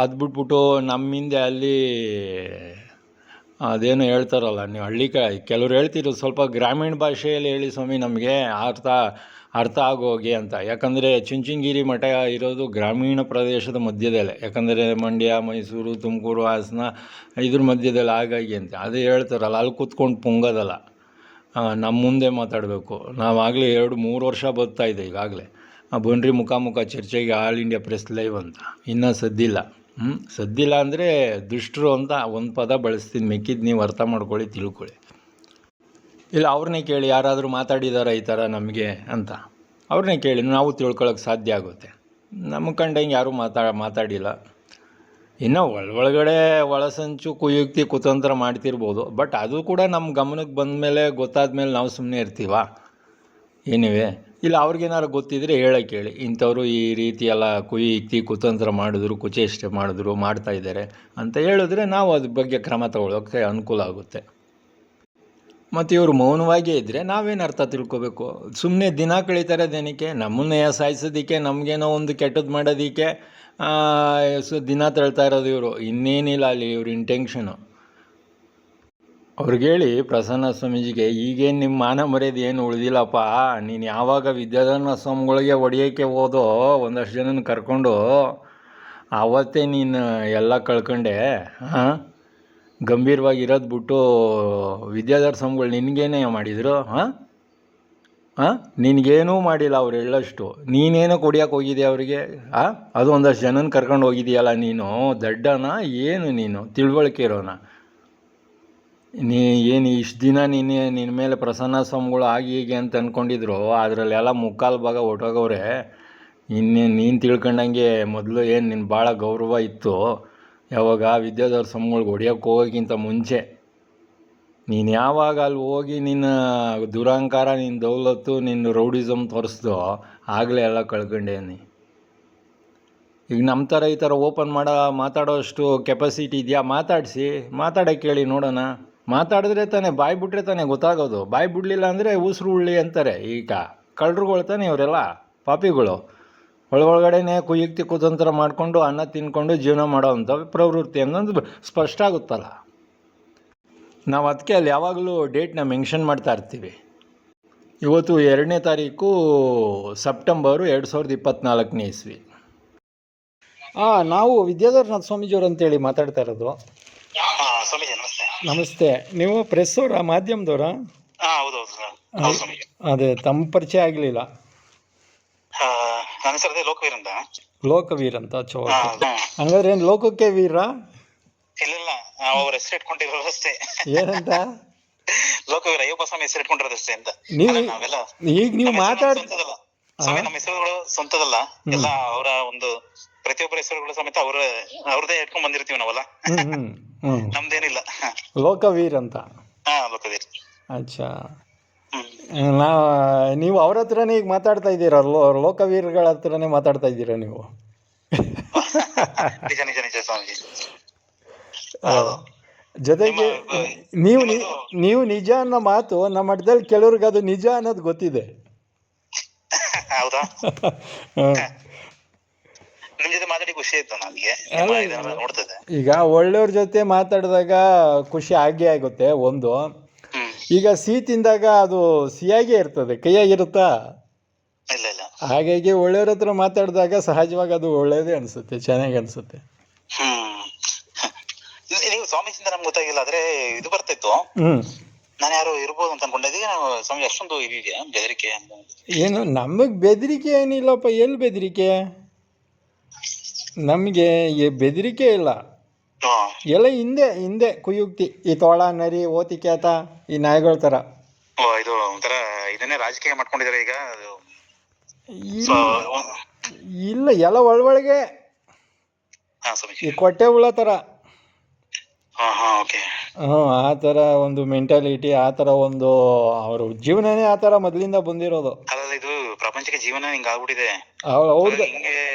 ಅದು ಬಿಟ್ಬಿಟ್ಟು ನಮ್ಮ ಹಿಂದೆ ಅಲ್ಲಿ ಅದೇನು ಹೇಳ್ತಾರಲ್ಲ, ನೀವು ಕೆಲವ್ರು ಹೇಳ್ತಿರೋ ಸ್ವಲ್ಪ ಗ್ರಾಮೀಣ ಭಾಷೆಯಲ್ಲಿ ಹೇಳಿ ಸ್ವಾಮಿ, ನಮಗೆ ಅರ್ಥ ಆಗೋಗಿ ಅಂತ. ಯಾಕಂದರೆ ಚುಂಚನಗಿರಿ ಮಠ ಇರೋದು ಗ್ರಾಮೀಣ ಪ್ರದೇಶದ ಮಧ್ಯದಲ್ಲೇ, ಯಾಕಂದರೆ ಮಂಡ್ಯ, ಮೈಸೂರು, ತುಮಕೂರು, ಹಾಸನ ಇದ್ರ ಮಧ್ಯದಲ್ಲಿ ಹಾಗಾಗಿ ಅಂತ ಅದು ಹೇಳ್ತಾರಲ್ಲ, ಅಲ್ಲಿ ಕೂತ್ಕೊಂಡು ಪುಂಗೋದಲ್ಲ, ನಮ್ಮ ಮುಂದೆ ಮಾತಾಡಬೇಕು. ನಾವಾಗಲೇ 2-3 ವರ್ಷ ಬರ್ತಾಯಿದೆ ಈಗಾಗಲೇ. ಬನ್ರಿ ಮುಖಾಮುಖ ಚರ್ಚೆಗೆ ಆಲ್ ಇಂಡಿಯಾ ಪ್ರೆಸ್ ಲೈವ್ ಅಂತ. ಇನ್ನೂ ಸದ್ದಿಲ್ಲ. ಸದ್ದಿಲ್ಲ ಅಂದರೆ ದುಷ್ಟರು ಅಂತ ಒಂದು ಪದ ಬಳಸ್ತೀನಿ, ಮಿಕ್ಕಿದ್ದು ನೀವು ಅರ್ಥ ಮಾಡ್ಕೊಳ್ಳಿ, ತಿಳ್ಕೊಳ್ಳಿ. ಇಲ್ಲ ಅವ್ರನ್ನೇ ಕೇಳಿ, ಯಾರಾದರೂ ಮಾತಾಡಿದಾರ ಈ ಥರ ನಮಗೆ ಅಂತ, ಅವ್ರನ್ನೇ ಕೇಳಿ, ನಾವು ತಿಳ್ಕೊಳ್ಳೋಕೆ ಸಾಧ್ಯ ಆಗುತ್ತೆ. ನಮ್ಮ ಕಂಡಂಗೆ ಯಾರೂ ಮಾತಾಡಿಲ್ಲ. ಇನ್ನು ಒಳಗಡೆ ಒಳಸಂಚು, ಕುಯುಕ್ತಿ, ಕುತಂತ್ರ ಮಾಡ್ತಿರ್ಬೋದು. ಬಟ್ ಅದು ಕೂಡ ನಮ್ಮ ಗಮನಕ್ಕೆ ಬಂದ ಮೇಲೆ, ಗೊತ್ತಾದ ಮೇಲೆ ನಾವು ಸುಮ್ಮನೆ ಇರ್ತೀವ ಏನಿವೆ? ಇಲ್ಲ ಅವ್ರಿಗೇನಾರು ಗೊತ್ತಿದ್ರೆ ಹೇಳಕ್ಕೆ ಹೇಳಿ, ಇಂಥವ್ರು ಈ ರೀತಿ ಎಲ್ಲ ಕುಯುಕ್ತಿ, ಕುತಂತ್ರ ಮಾಡಿದ್ರು, ಕುಚೇಷ್ಟೆ ಮಾಡಿದ್ರು, ಮಾಡ್ತಾಯಿದ್ದಾರೆ ಅಂತ ಹೇಳಿದ್ರೆ ನಾವು ಅದ್ರ ಬಗ್ಗೆ ಕ್ರಮ ತಗೊಳ್ಳೋಕ್ಕೆ ಅನುಕೂಲ ಆಗುತ್ತೆ. ಮತ್ತು ಇವರು ಮೌನವಾಗೇ ಇದ್ದರೆ ನಾವೇನು ಅರ್ಥ ತಿಳ್ಕೊಬೇಕು? ಸುಮ್ಮನೆ ದಿನ ಕಳೀತಾರೆ ದಿನಕ್ಕೆ, ನಮ್ಮನ್ನೇ ಸಾಯಿಸೋದಕ್ಕೆ, ನಮಗೇನೋ ಒಂದು ಕೆಟ್ಟದ್ದು ಮಾಡೋದಕ್ಕೆ ದಿನ ತಳ್ತಾ ಇರೋದು ಇವರು. ಇನ್ನೇನಿಲ್ಲ ಅಲ್ಲಿ ಇವ್ರ ಇಂಟೆನ್ಷನು. ಅವ್ರಿಗೆ ಹೇಳಿ, ಪ್ರಸನ್ನ ಸ್ವಾಮೀಜಿಗೆ, ಈಗೇನು ನಿಮ್ಮ ಮಾನ ಮರ್ಯಾದೆ ಏನು ಉಳಿದಿಲ್ಲಪ್ಪ, ನೀನು ಯಾವಾಗ ವಿದ್ಯಾಧರ ಸ್ವಾಮಿಗಳಿಗೆ ಹೊಡೆಯೋಕ್ಕೆ ಹೋದೋ ಒಂದಷ್ಟು ಜನನ ಕರ್ಕೊಂಡು, ಆವತ್ತೇ ನೀನು ಎಲ್ಲ ಕಳ್ಕೊಂಡೆ. ಗಂಭೀರವಾಗಿರೋದು ಬಿಟ್ಟು ವಿದ್ಯಾಧರ ಸ್ವಾಮಿಗಳು ನಿನಗೇನೇ ಮಾಡಿದರು? ನಿನಗೇನೂ ಮಾಡಿಲ್ಲ ಅವ್ರು ಹೇಳೋಷ್ಟು. ನೀನೇನೋ ಕೊಡಿಯೋಕೆ ಹೋಗಿದ್ಯಾ ಅವರಿಗೆ? ಅದು ಒಂದಷ್ಟು ಜನನ ಕರ್ಕೊಂಡು ಹೋಗಿದೆಯಲ್ಲ ನೀನು, ದಡ್ಡನ ಏನು ನೀನು? ತಿಳುವಳಿಕೆ ಇರೋನ ಏನು ಇಷ್ಟು ದಿನ ನಿನ್ನ ಮೇಲೆ ಪ್ರಸನ್ನ ಸ್ವಾಮಿಗಳು ಹೀಗೆ ಅಂತ ಅಂದ್ಕೊಂಡಿದ್ರು, ಅದರಲ್ಲೆಲ್ಲ ಮುಕ್ಕಾಲು ಭಾಗ ಹೊಟ್ಟೋಗವ್ರೆ. ನೀನು ತಿಳ್ಕೊಂಡಂಗೆ ಮೊದಲು ಏನು ನಿನ್ನ ಭಾಳ ಗೌರವ ಇತ್ತು, ಯಾವಾಗ ವಿದ್ಯಾಧರ ಸ್ವಾಮಿಗಳ್ಗೆ ಹೊಡಿಯೋಕ್ಕೆ ಹೋಗೋಕ್ಕಿಂತ ಮುಂಚೆ. ನೀನು ಯಾವಾಗ ಅಲ್ಲಿ ಹೋಗಿ ನಿನ್ನ ದುರಹಂಕಾರ, ನಿನ್ನ ದೌಲತ್ತು, ನಿನ್ನ ರೌಡಿಸಮ್ ತೋರಿಸ್ದೋ, ಆಗಲೇ ಎಲ್ಲ ಕಳ್ಕೊಂಡೆ ನೀ. ಈಗ ನಮ್ಮ ಥರ ಈ ಥರ ಓಪನ್ ಮಾತಾಡೋ ಅಷ್ಟು ಕೆಪಾಸಿಟಿ ಇದೆಯಾ? ಮಾತಾಡೋಕ್ಕೆ ಹೇಳಿ ನೋಡೋಣ. ಮಾತಾಡಿದ್ರೆ ತಾನೇ, ಬಾಯಿ ಬಿಟ್ರೆ ತಾನೇ ಗೊತ್ತಾಗೋದು. ಬಾಯಿ ಬಿಡಲಿಲ್ಲ ಅಂದರೆ ಉಸಿರು ಉಳ್ಳಿ ಅಂತಾರೆ. ಈಗ ಕಳ್ಳರುಗಳು ತಾನೇ ಇವರೆಲ್ಲ, ಪಾಪಿಗಳು. ಒಳಗಡೆನೇ ಕುಯುಕ್ತಿ, ಕುತಂತ್ರ ಮಾಡಿಕೊಂಡು ಅನ್ನ ತಿನ್ಕೊಂಡು ಜೀವನ ಮಾಡೋವಂಥ ಪ್ರವೃತ್ತಿ ಅನ್ನೋದು ಸ್ಪಷ್ಟ ಆಗುತ್ತಲ್ಲ. ನಾವು ಅದಕ್ಕೆ ಅಲ್ಲಿ ಯಾವಾಗಲೂ ಡೇಟ್ನ ಮೆನ್ಷನ್ ಮಾಡ್ತಾ ಇರ್ತೀವಿ. ಇವತ್ತು 2ನೇ ತಾರೀಕು ಸೆಪ್ಟೆಂಬರು 2024ನೇ ಇಸ್ವಿ. ನಾವು ವಿದ್ಯಾಧರನಾಥ ಸ್ವಾಮೀಜಿಯವರು ಅಂತೇಳಿ ಮಾತಾಡ್ತಾ ಇರೋದು. ಸ್ವಾಮೀಜಿ ನಮಸ್ತೆ. ನಮಸ್ತೆ. ನೀವು ಪ್ರೆಸ್ ಅವರಾ, ಮಾಧ್ಯಮದವರಾ? ಅದೇ ತಮ್ಮ ಪರಿಚಯ ಆಗಲಿಲ್ಲ. ನನ್ನ ಹೆಸರು ಲೋಕವೀರ್ ಅಂತ. ಲೋಕವೀರ್ ಅಂತ. ಹಂಗಾದ್ರೆ ಏನು ಲೋಕಕ್ಕೆ ವೀರ? ಇಲ್ಲ, ಅವ್ರ ಹೆಸರು ಇಟ್ಕೊಂಡಿರೋದು ಅಷ್ಟೇ. ಏನಂತ? ಲೋಕವೀರ ಅಯ್ಯಪ್ಪ ಸ್ವಾಮಿ ಹೆಸರು ಇಟ್ಕೊಂಡಿರೋದಷ್ಟೇ ಅಂತ. ನಾವೆಲ್ಲ ಈಗ ನೀವು ಮಾತಾಡ್ತಿದ್ದಲ್ಲ ನಮ್ಮ ಹೆಸರುಗಳು ಸ್ವಂತದಲ್ಲ, ಎಲ್ಲ ಅವರ ಒಂದು ಪ್ರತಿಯೊಬ್ಬರ ಹೆಸರುಗಳು ಸಮೇತ ಅವ್ರದೇ ಇಟ್ಕೊಂಡ್ ಬಂದಿರ್ತೀವಿ ನಾವಲ್ಲ. ನಮ್ದೇನಿಲ್ಲ. ಲೋಕವೀರ್ ಅಂತ. ಲೋಕವೀರ್. ಅಚ್ಚಾ. ನೀವು ಅವ್ರ ಹತ್ರನೇ ಈಗ ಮಾತಾಡ್ತಾ ಇದ್ದೀರಾ? ಲೋಕವೀರ್ಗಳ ಹತ್ರನೇ ಮಾತಾಡ್ತಾ ಇದ್ದೀರಾ ನೀವು? ನಿಜ ನಿಜ ನಿಜ ಸ್ವಾಮೀಜಿ. ಜೊತೆಗೆ ನೀವು ನಿಜ ಅನ್ನೋ ಮಾತು ನಮ್ಮ ಮಠದಲ್ಲಿ ಕೆಲವ್ರಿಗೆ ಅದು ನಿಜ ಅನ್ನೋದು ಗೊತ್ತಿದೆ. ಹೌದಾ? ನಿಮ್ ಜೊತೆ ಮಾತಾಡಿ ಖುಷಿ ಆಯ್ತು ನನಗೆ. ನೋಡ್ತದೆ ಈಗ ಒಳ್ಳೆಯವ್ರ ಜೊತೆ ಮಾತಾಡಿದಾಗ ಖುಷಿ ಆಗೇ ಆಗುತ್ತೆ ಒಂದು. ಈಗ ಸಿಹಿ ತಿಂದಾಗ ಅದು ಸಿಹಿಯಾಗೇ ಇರ್ತದೆ, ಕೈಯಾಗಿರುತ್ತಾ? ಇಲ್ಲ ಇಲ್ಲ. ಹಾಗಾಗಿ ಒಳ್ಳೆಯವ್ರ ಹತ್ರ ಮಾತಾಡಿದಾಗ ಸಹಜವಾಗಿ ಅದು ಒಳ್ಳೇದೇ ಅನ್ಸುತ್ತೆ, ಚೆನ್ನಾಗಿ ಅನ್ಸುತ್ತೆ. ನೀವು ಸ್ವಾಮೀಜಿಂದ ನಮ್ಗೆ ಗೊತ್ತಾಗಿಲ್ಲ, ಆದ್ರೆ ಇದು ಬರ್ತಿತ್ತು. ನಾನು ಯಾರು ಇರ್ಬೋದು ಅಂತ ಅನ್ಕೊಂಡಿದ್ದೀವಿ. ಸ್ವಾಮಿ ಅಷ್ಟೊಂದು ಇದೆಯಾ ಬೆದರಿಕೆ? ಏನು ನಮಗ್ ಬೆದರಿಕೆ ಏನಿಲ್ಲಪ್ಪ. ಎಲ್ಲಿ ಬೆದರಿಕೆ? ನಮಗೆ ಬೆದರಿಕೆ ಇಲ್ಲ. ಎಲ್ಲ ಹಿಂದೆ ಕುಯುಕ್ತಿ, ಈ ತೋಳ, ನರಿ, ಓತಿಕ್ಯಾತ, ಈ ನಾಯಿಗಳ ತರ. ಇದು ಒಂಥರ ಇದನ್ನೇ ರಾಜಕೀಯ ಮಾಡ್ಕೊಂಡಿದ್ದಾರೆ ಈಗ. ಇಲ್ಲ, ಎಲ್ಲ ಒಳಗೆ ಈ ಕೊಟ್ಟೆ ಹುಳ ತರ. ಆ ಥರ ಒಂದು ಮೆಂಟಾಲಿಟಿ, ಆ ಥರ ಒಂದು ಅವ್ರ ಜೀವನನೇ ಆ ಥರ ಮೊದಲಿಂದ ಬಂದಿರೋದು. ಇದು ಪ್ರಪಂಚಕ್ಕೆ ಜೀವನ ಹಿಂಗ ಆಗ್ಬಿಟ್ಟಿದೆ. ಹೌದು.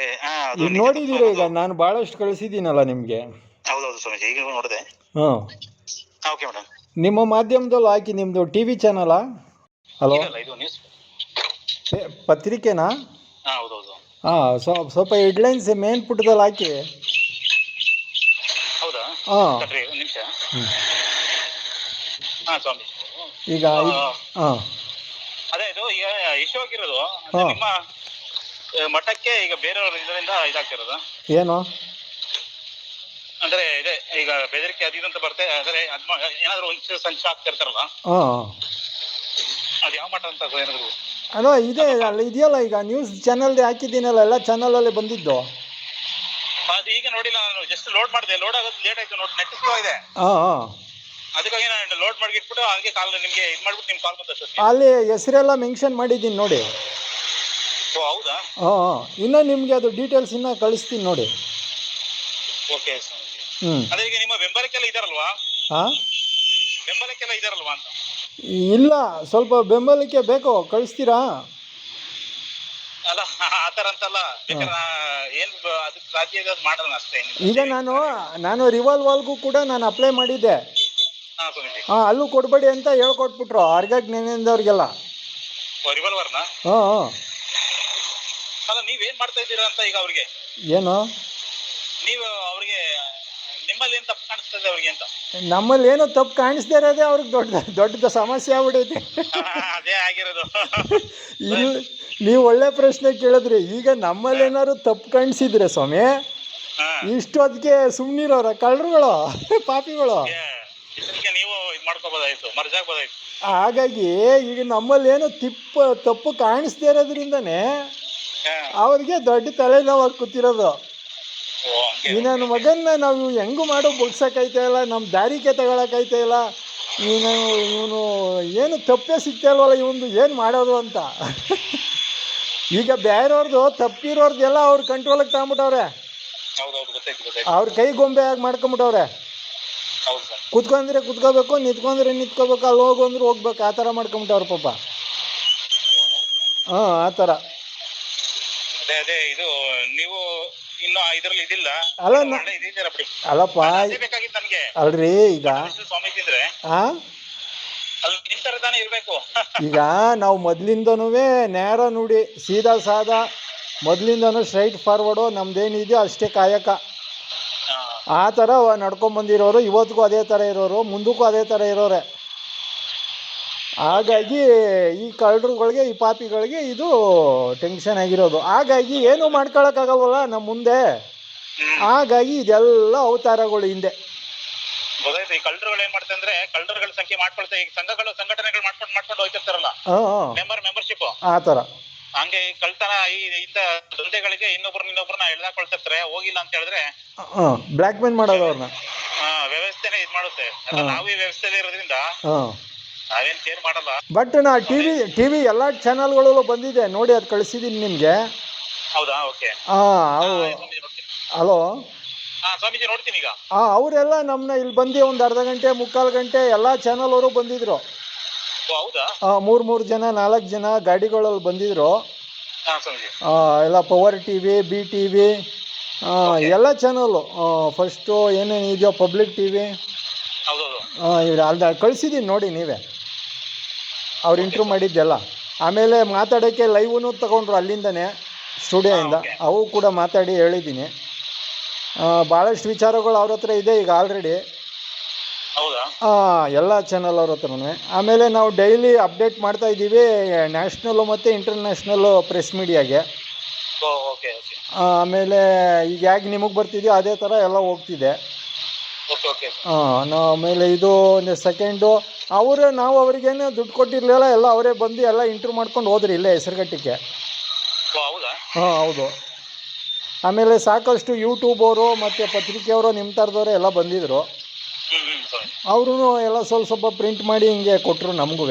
ಅದು ಈಗ ನೋಡಿದ್ದೀರಾ, ಈಗ ನಾನು ಭಾಳಷ್ಟು ಕಳಿಸಿದ್ದೀನಲ್ಲ ನಿಮಗೆ. ಹೌದೌದು ಸ್ವಾಮೀಜಿ, ಈಗ ನೋಡಿದೆ. ಹಾಂ, ಓಕೆ ಮೇಡಮ್. ನಿಮ್ಮ ಮಾಧ್ಯಮದಲ್ಲೂ ಹಾಕಿ, ನಿಮ್ಮದು ಟಿ ವಿ ಚಾನಲಾ? ಹಲೋ, ಇದು ನ್ಯೂಸ್. ಪತ್ರಿಕೆನಾ? ಹೌದೌದು. ಹಾಂ, ಸ್ವಲ್ಪ ಹೆಡ್ಲೈನ್ಸ್ ಮೇನ್ ಪುಟದಲ್ಲಿ ಹಾಕಿ. ಹೌದಾ? ಹಾಂ, ಕಣ್ರಿ, ಒಂದು ನಿಮಿಷ. ಹಾ ಸ್ವಾಮಿ, ಈಗ ಹಾಂ, ಅದೇ ಇದು ಈಗ ಇಶ್ಯೂ ಆಗಿರೋದು ಹಾ. ನಿಮ್ಮ ಮಠಕ್ಕೆ ಈಗ ಬೇರೆಯವ್ರ ಇದರಿಂದ ಇದಾಗ್ತಿರೋದು ಏನು ಅಂದ್ರೆ ಇದೆ, ಈಗ ಬೆದರಿಕೆ ಅದು ಇದು ಅಂತ ಬರ್ತೆ, ಅಂದ್ರೆ ಏನಾದ್ರು ಒಂಚೂರು ಸಂಚು ಆಗ್ತಿರ್ತಾರಲ್ಲ, ಹಾಂ, ಅದು ಯಾವ ಮಠ ಅಂತ ಏನಾದ್ರು? ಅಲ್ಲ ಇದೆ, ಅಲ್ಲ ಇದೆಯಲ್ಲ, ಈಗ ನ್ಯೂಸ್ ಚಾನಲ್ದೇ ಹಾಕಿದ್ದೀನಲ್ಲ, ಎಲ್ಲ ಚಾನಲಲ್ಲೇ ಬಂದಿದ್ದು. ಅದು ಈಗ ನೋಡಿಲ್ಲ ನಾನು, ಜಸ್ಟ್ ಲೋಡ್ ಮಾಡಿದೆ, ಲೋಡ್ ಆಗೋದು ಲೇಟ್ ಆಯ್ತು, ನೆಟ್ ಸ್ಲೋ ಇದೆ. ಹಾಂ ಹಾಂ, ಅದಕ್ಕಾಗಿ ನಾನು ಲೋಡ್ ಮಾಡಿಟ್ಬಿಟ್ಟು ಹಂಗೆ ಕಾಲ್ ನಿಮ್ಗೆ ಇದು ಮಾಡ್ಬಿಟ್ಟು ನಿಮ್ ಕಾಲ್ ಬಂದ. ಅಲ್ಲಿ ಹೆಸರೆಲ್ಲ ಮೆನ್ಷನ್ ಮಾಡಿದ್ದೀನಿ ನೋಡಿ. ಓ ಹೌದಾ? ಹಾಂ ಹಾಂ, ಇನ್ನೂ ನಿಮಗೆ ಅದು ಡೀಟೇಲ್ಸ್ ಇನ್ನೂ ಕಳಿಸ್ತೀನಿ ನೋಡಿ. ಓಕೆ. ಹ್ಞೂ, ಅದೇ ಈಗ ನಿಮ್ಮ ಬೆಂಬಲಕ್ಕೆಲ್ಲ ಇದಾರಲ್ವಾ? ಹಾಂ, ಬೆಂಬಲಕ್ಕೆಲ್ಲ ಇದಾರಲ್ವಾ ಅಂತ? ಇಲ್ಲ, ಸ್ವಲ್ಪ ಬೆಂಬಲಕ್ಕೆ ಬೇಕು, ಕಳಿಸ್ತೀರಾ? ಅಲ್ಲ ಆತರ ಅಂತಲ್ಲ, ಬೇಕಾದ್ರೆ ಏನ್ ಅದಕ್ಕೆ ಸಾಧ್ಯ ಇದೆ ಅದು ಮಾಡೋಣ ಅಷ್ಟೇ. ಈಗ ನಾನು ರಿವಾಲ್ವಾಲ್ಗೂ ಕೂಡ ನಾನು ಅಪ್ಲೈ ಮಾಡಿದ್ದೆ. ಹಾಂ, ಅಲ್ಲೂ ಕೊಡಬೇಡಿ ಅಂತ ಹೇಳ್ಕೊಟ್ಬಿಟ್ರು ಅರ್ಗಕ್ಕೆ ನೆನೆದವ್ರಿಗೆಲ್ಲ. ರಿವಾಲ್ವರ್ನ? ಹಾಂ ಹಾಂ. ಅಲ್ಲ ನೀವೇನ್ ಮಾಡ್ತಾ ಇದ್ದೀರಾ ಅಂತ ಈಗ ಅವ್ರಿಗೆ? ಏನು ನೀವು ಅವ್ರಿಗೆ ನಿಮ್ಮಲ್ಲಿ ಏನ್ ತಪ್ಪು ಕಾಣಿಸ್ತದೆ ಅವ್ರಿಗೆ ಅಂತ? ನಮ್ಮಲ್ಲಿ ಏನೋ ತಪ್ಪು ಕಾಣಿಸ್ದೇ ಇರೋದೇ ಅವ್ರಿಗೆ ದೊಡ್ಡ ಸಮಸ್ಯೆ ಆಗ್ಬಿಡೈತೆ. ಅದೇ ಆಗಿರೋದು. ಇಲ್ಲಿ ನೀವು ಒಳ್ಳೆ ಪ್ರಶ್ನೆ ಕೇಳಿದ್ರಿ. ಈಗ ನಮ್ಮಲ್ಲಿ ಏನಾದ್ರು ತಪ್ಪು ಕಾಣಿಸಿದ್ರೆ ಸ್ವಾಮಿ, ಇಷ್ಟು ಅದಕ್ಕೆ ಸುಮ್ಮನಿರೋರ ಕಳ್ಳರುಗಳು, ಪಾಪಿಗಳು. ನೀವು ಇದು ಮಾಡ್ಕೋಬೋದಾಯ್ತು, ಮರ್ಜ್ ಆಗ್ಬೋದಾಯ್ತು. ಹಾಗಾಗಿ ಈಗ ನಮ್ಮಲ್ಲಿ ಏನೋ ತಪ್ಪು ಕಾಣಿಸ್ದೇ ಇರೋದ್ರಿಂದನೇ ಅವ್ರಿಗೆ ದೊಡ್ಡ ತಲೆನೋವಾಗಿ ಕೂತಿರೋದು. ಈ ನನ್ನ ಮಗನ್ನ ನಾವು ಹೆಂಗೂ ಮಾಡೋ ಬಗ್ಸೋಕೈತೆ ಇಲ್ಲ, ನಮ್ಮ ದಾರಿಕೆ ತಗೊಳಕೈತೆ ಇಲ್ಲ, ಇವನು ಏನು ತಪ್ಪೇ ಸಿಗ್ತಾ ಇಲ್ವಲ್ಲ, ಇವನು ಏನು ಮಾಡೋದು ಅಂತ. ಈಗ ಬೇರೆಯವ್ರದ್ದು ತಪ್ಪಿರೋರ್ದೆಲ್ಲ ಅವ್ರ ಕಂಟ್ರೋಲಿಗೆ ತಗೊಂಬಿಟ್ಟವ್ರೆ, ಅವ್ರ ಕೈ ಗೊಂಬೆ ಆಗಿ ಮಾಡ್ಕೊಂಬಿಟ್ಟವ್ರೆ. ಕುತ್ಕೊಂಡ್ರೆ ಕುತ್ಕೋಬೇಕು, ನಿಂತ್ಕೊಂಡ್ರೆ ನಿಂತ್ಕೋಬೇಕು, ಅಲ್ಲಿ ಹೋಗು ಅಂದ್ರೆ ಹೋಗ್ಬೇಕು, ಆ ಥರ ಮಾಡ್ಕೊಂಬಿಟ್ಟವ್ರ ಪಾಪ. ಹಾಂ, ಆ ಥರ. ಅದೇ ಇದು ನೀವು ಇನ್ನು ಇದ್ರಲ್ಲಿ ಇದಿಲ್ಲ. ಅಲ್ಲಪ್ಪ, ಅಲ್ರಿ ಈಗ ಸ್ವಾಮೀಜಿ ಅಂದ್ರೆ ಅಲ್ಲಿ ನಿಮ್ ತರ ತಾನೇ ಇರ್ಬೇಕು. ಈಗ ನಾವು ಮೊದ್ಲಿಂದನೂ ನೇರ ನುಡಿ, ಸೀದಾ ಸಾದಾ, ಮೊದ್ಲಿಂದನೂ ಸ್ಟ್ರೈಟ್ ಫಾರ್ವರ್ಡು, ನಮ್ದೇನಿದೆಯೋ ಅಷ್ಟೇ ಕಾಯಕ, ಆ ಥರ ನಡ್ಕೊಂಬಂದಿರೋರು. ಇವತ್ತಿಗೂ ಅದೇ ಥರ ಇರೋರು, ಮುಂದಕ್ಕೂ ಅದೇ ಥರ ಇರೋರೆ. ಹಾಗಾಗಿ ಈ ಕಳ್ಳರುಗಳಿಗೆ, ಈ ಪಾಪಿಗಳಿಗೆ ಇದು ಟೆನ್ಷನ್ ಆಗಿರೋದು. ಹಾಗಾಗಿ ಏನೂ ಮಾಡ್ಕೊಳಕ್ಕಾಗಲ್ವಲ್ಲ ನಮ್ಮ ಮುಂದೆ. ಹಾಗಾಗಿ ಇದೆಲ್ಲ ಅವತಾರಗಳು ಹಿಂದೆ. ಗೊತ್ತಾಯ್ತು. ಈ ಕಳ್ಳರುಗಳು ಏನ್ ಮಾಡ್ತಾರೆ ಅಂದ್ರೆ, ಕಳ್ಳರುಗಳ ಸಂಖ್ಯೆ ಮಾಡ್ಕೊಳ್ತಾರೆ. ಈಗ ಸಂಘಟನೆಗಳು ಮಾಡ್ಕೊಂಡು ಹೋಗ್ತಿರ್ತಾರಲ್ಲ, ಮೆಂಬರ್ಶಿಪ್, ಆ ಥರ. ಹಂಗೆ ಕಳ್ತನ ಇಂಥ ದಂಧೆಗಳಿಗೆ ಇನ್ನೊಬ್ರನ್ನ ಎಳ್ದಾಕೊಳ್ತಿರ್ತಾರೆ. ಹೋಗಿಲ್ಲ ಅಂತ ಹೇಳಿದ್ರೆ ಬ್ಲ್ಯಾಕ್ ಮೇಲ್ ಮಾಡೋದು ಅವ್ರನ್ನ. ವ್ಯವಸ್ಥೆನೇ ಇದ್ ಮಾಡುತ್ತೆ. ನಾವು ಈ ವ್ಯವಸ್ಥೆಯಲ್ಲಿ ಇರೋದ್ರಿಂದ ನಾವೇನ್ ಕೇರ್ ಮಾಡಲ್ಲ. ಬಟ್ ನಾ ಟಿವಿ ಎಲ್ಲ ಚಾನಲ್ಗಳಲ್ಲೂ ಬಂದಿದೆ ನೋಡಿ, ಅದು ಕಳಿಸಿದೀನಿ ನಿಮ್ಗೆ. ಹೌದಾ? ಓಕೆ. ಹಲೋ ಸ್ವಾಮೀಜಿ, ನೋಡ್ತೀನಿ ಈಗ. ಅವರೆಲ್ಲ ನಮ್ಮನ್ನ ಇಲ್ಲಿ ಬಂದು ಒಂದು ಅರ್ಧ ಗಂಟೆ, ಮುಕ್ಕಾಲು ಗಂಟೆ ಎಲ್ಲ ಚಾನಲ್ ಅವರು ಬಂದಿದ್ರು. ಹೌದಾ? 3 ಜನ 4 ಜನ ಗಾಡಿಗಳಲ್ಲಿ ಬಂದಿದ್ರು. ಎಲ್ಲ ಪವರ್ ಟಿವಿ, ಬಿ ಟಿವಿ, ಎಲ್ಲ ಚಾನಲ್ಲು. ಫಸ್ಟು ಏನೇನು ಇದೆಯೋ ಪಬ್ಲಿಕ್ ಟಿವಿ, ಇವ್ರು ಅಲ್ಲಿ ಕಳಿಸಿದ್ದೀನಿ ನೋಡಿ ನೀವೇ, ಅವ್ರು ಇಂಟ್ರ್ಯೂ ಮಾಡಿದ್ದೆಲ್ಲ. ಆಮೇಲೆ ಮಾತಾಡೋಕ್ಕೆ ಲೈವ್ನು ತಗೊಂಡ್ರು ಅಲ್ಲಿಂದನೇ, ಸ್ಟುಡಿಯೋಯಿಂದ. ಅವು ಕೂಡ ಮಾತಾಡಿ ಹೇಳಿದ್ದೀನಿ. ಭಾಳಷ್ಟು ವಿಚಾರಗಳು ಅವ್ರ ಹತ್ರ ಇದೆ ಈಗ ಆಲ್ರೆಡಿ, ಎಲ್ಲ ಚಾನಲ್ ಅವ್ರ ಹತ್ರನೇ. ಆಮೇಲೆ ನಾವು ಡೈಲಿ ಅಪ್ಡೇಟ್ ಮಾಡ್ತಾ ಇದ್ದೀವಿ ನ್ಯಾಷನಲ್ಲು ಮತ್ತು ಇಂಟರ್ನ್ಯಾಷನಲ್ಲು ಪ್ರೆಸ್ ಮೀಡಿಯಾಗೆ. ಆಮೇಲೆ ಈಗ ಹೇಗೆ ನಿಮಗೆ ಬರ್ತಿದೆಯೋ ಅದೇ ಥರ ಎಲ್ಲ ಹೋಗ್ತಿದೆ. ಆಮೇಲೆ ಇದು ಸೆಕೆಂಡು, ನಾವು ಅವ್ರಿಗೇನು ದುಡ್ಡು ಕೊಟ್ಟಿರಲಿಲ್ಲ, ಎಲ್ಲ ಅವರೇ ಬಂದು ಎಲ್ಲ ಇಂಟ್ರ್ಯೂ ಮಾಡ್ಕೊಂಡು ಹೋದ್ರಿ ಇಲ್ಲೇ ಹೆಸರುಘಟ್ಟಕ್ಕೆ. ಹೌದು. ಆಮೇಲೆ ಸಾಕಷ್ಟು ಯೂಟ್ಯೂಬ್ ಅವರು ಮತ್ತು ಪತ್ರಿಕೆಯವರು, ನಿಮ್ಮ ಥರದವರು ಎಲ್ಲ ಬಂದಿದ್ದರು. ಅವರು ಎಲ್ಲ ಸ್ವಲ್ಪ ಪ್ರಿಂಟ್ ಮಾಡಿ ಹಿಂಗೆ ಕೊಟ್ಟರು ನಮಗೂ.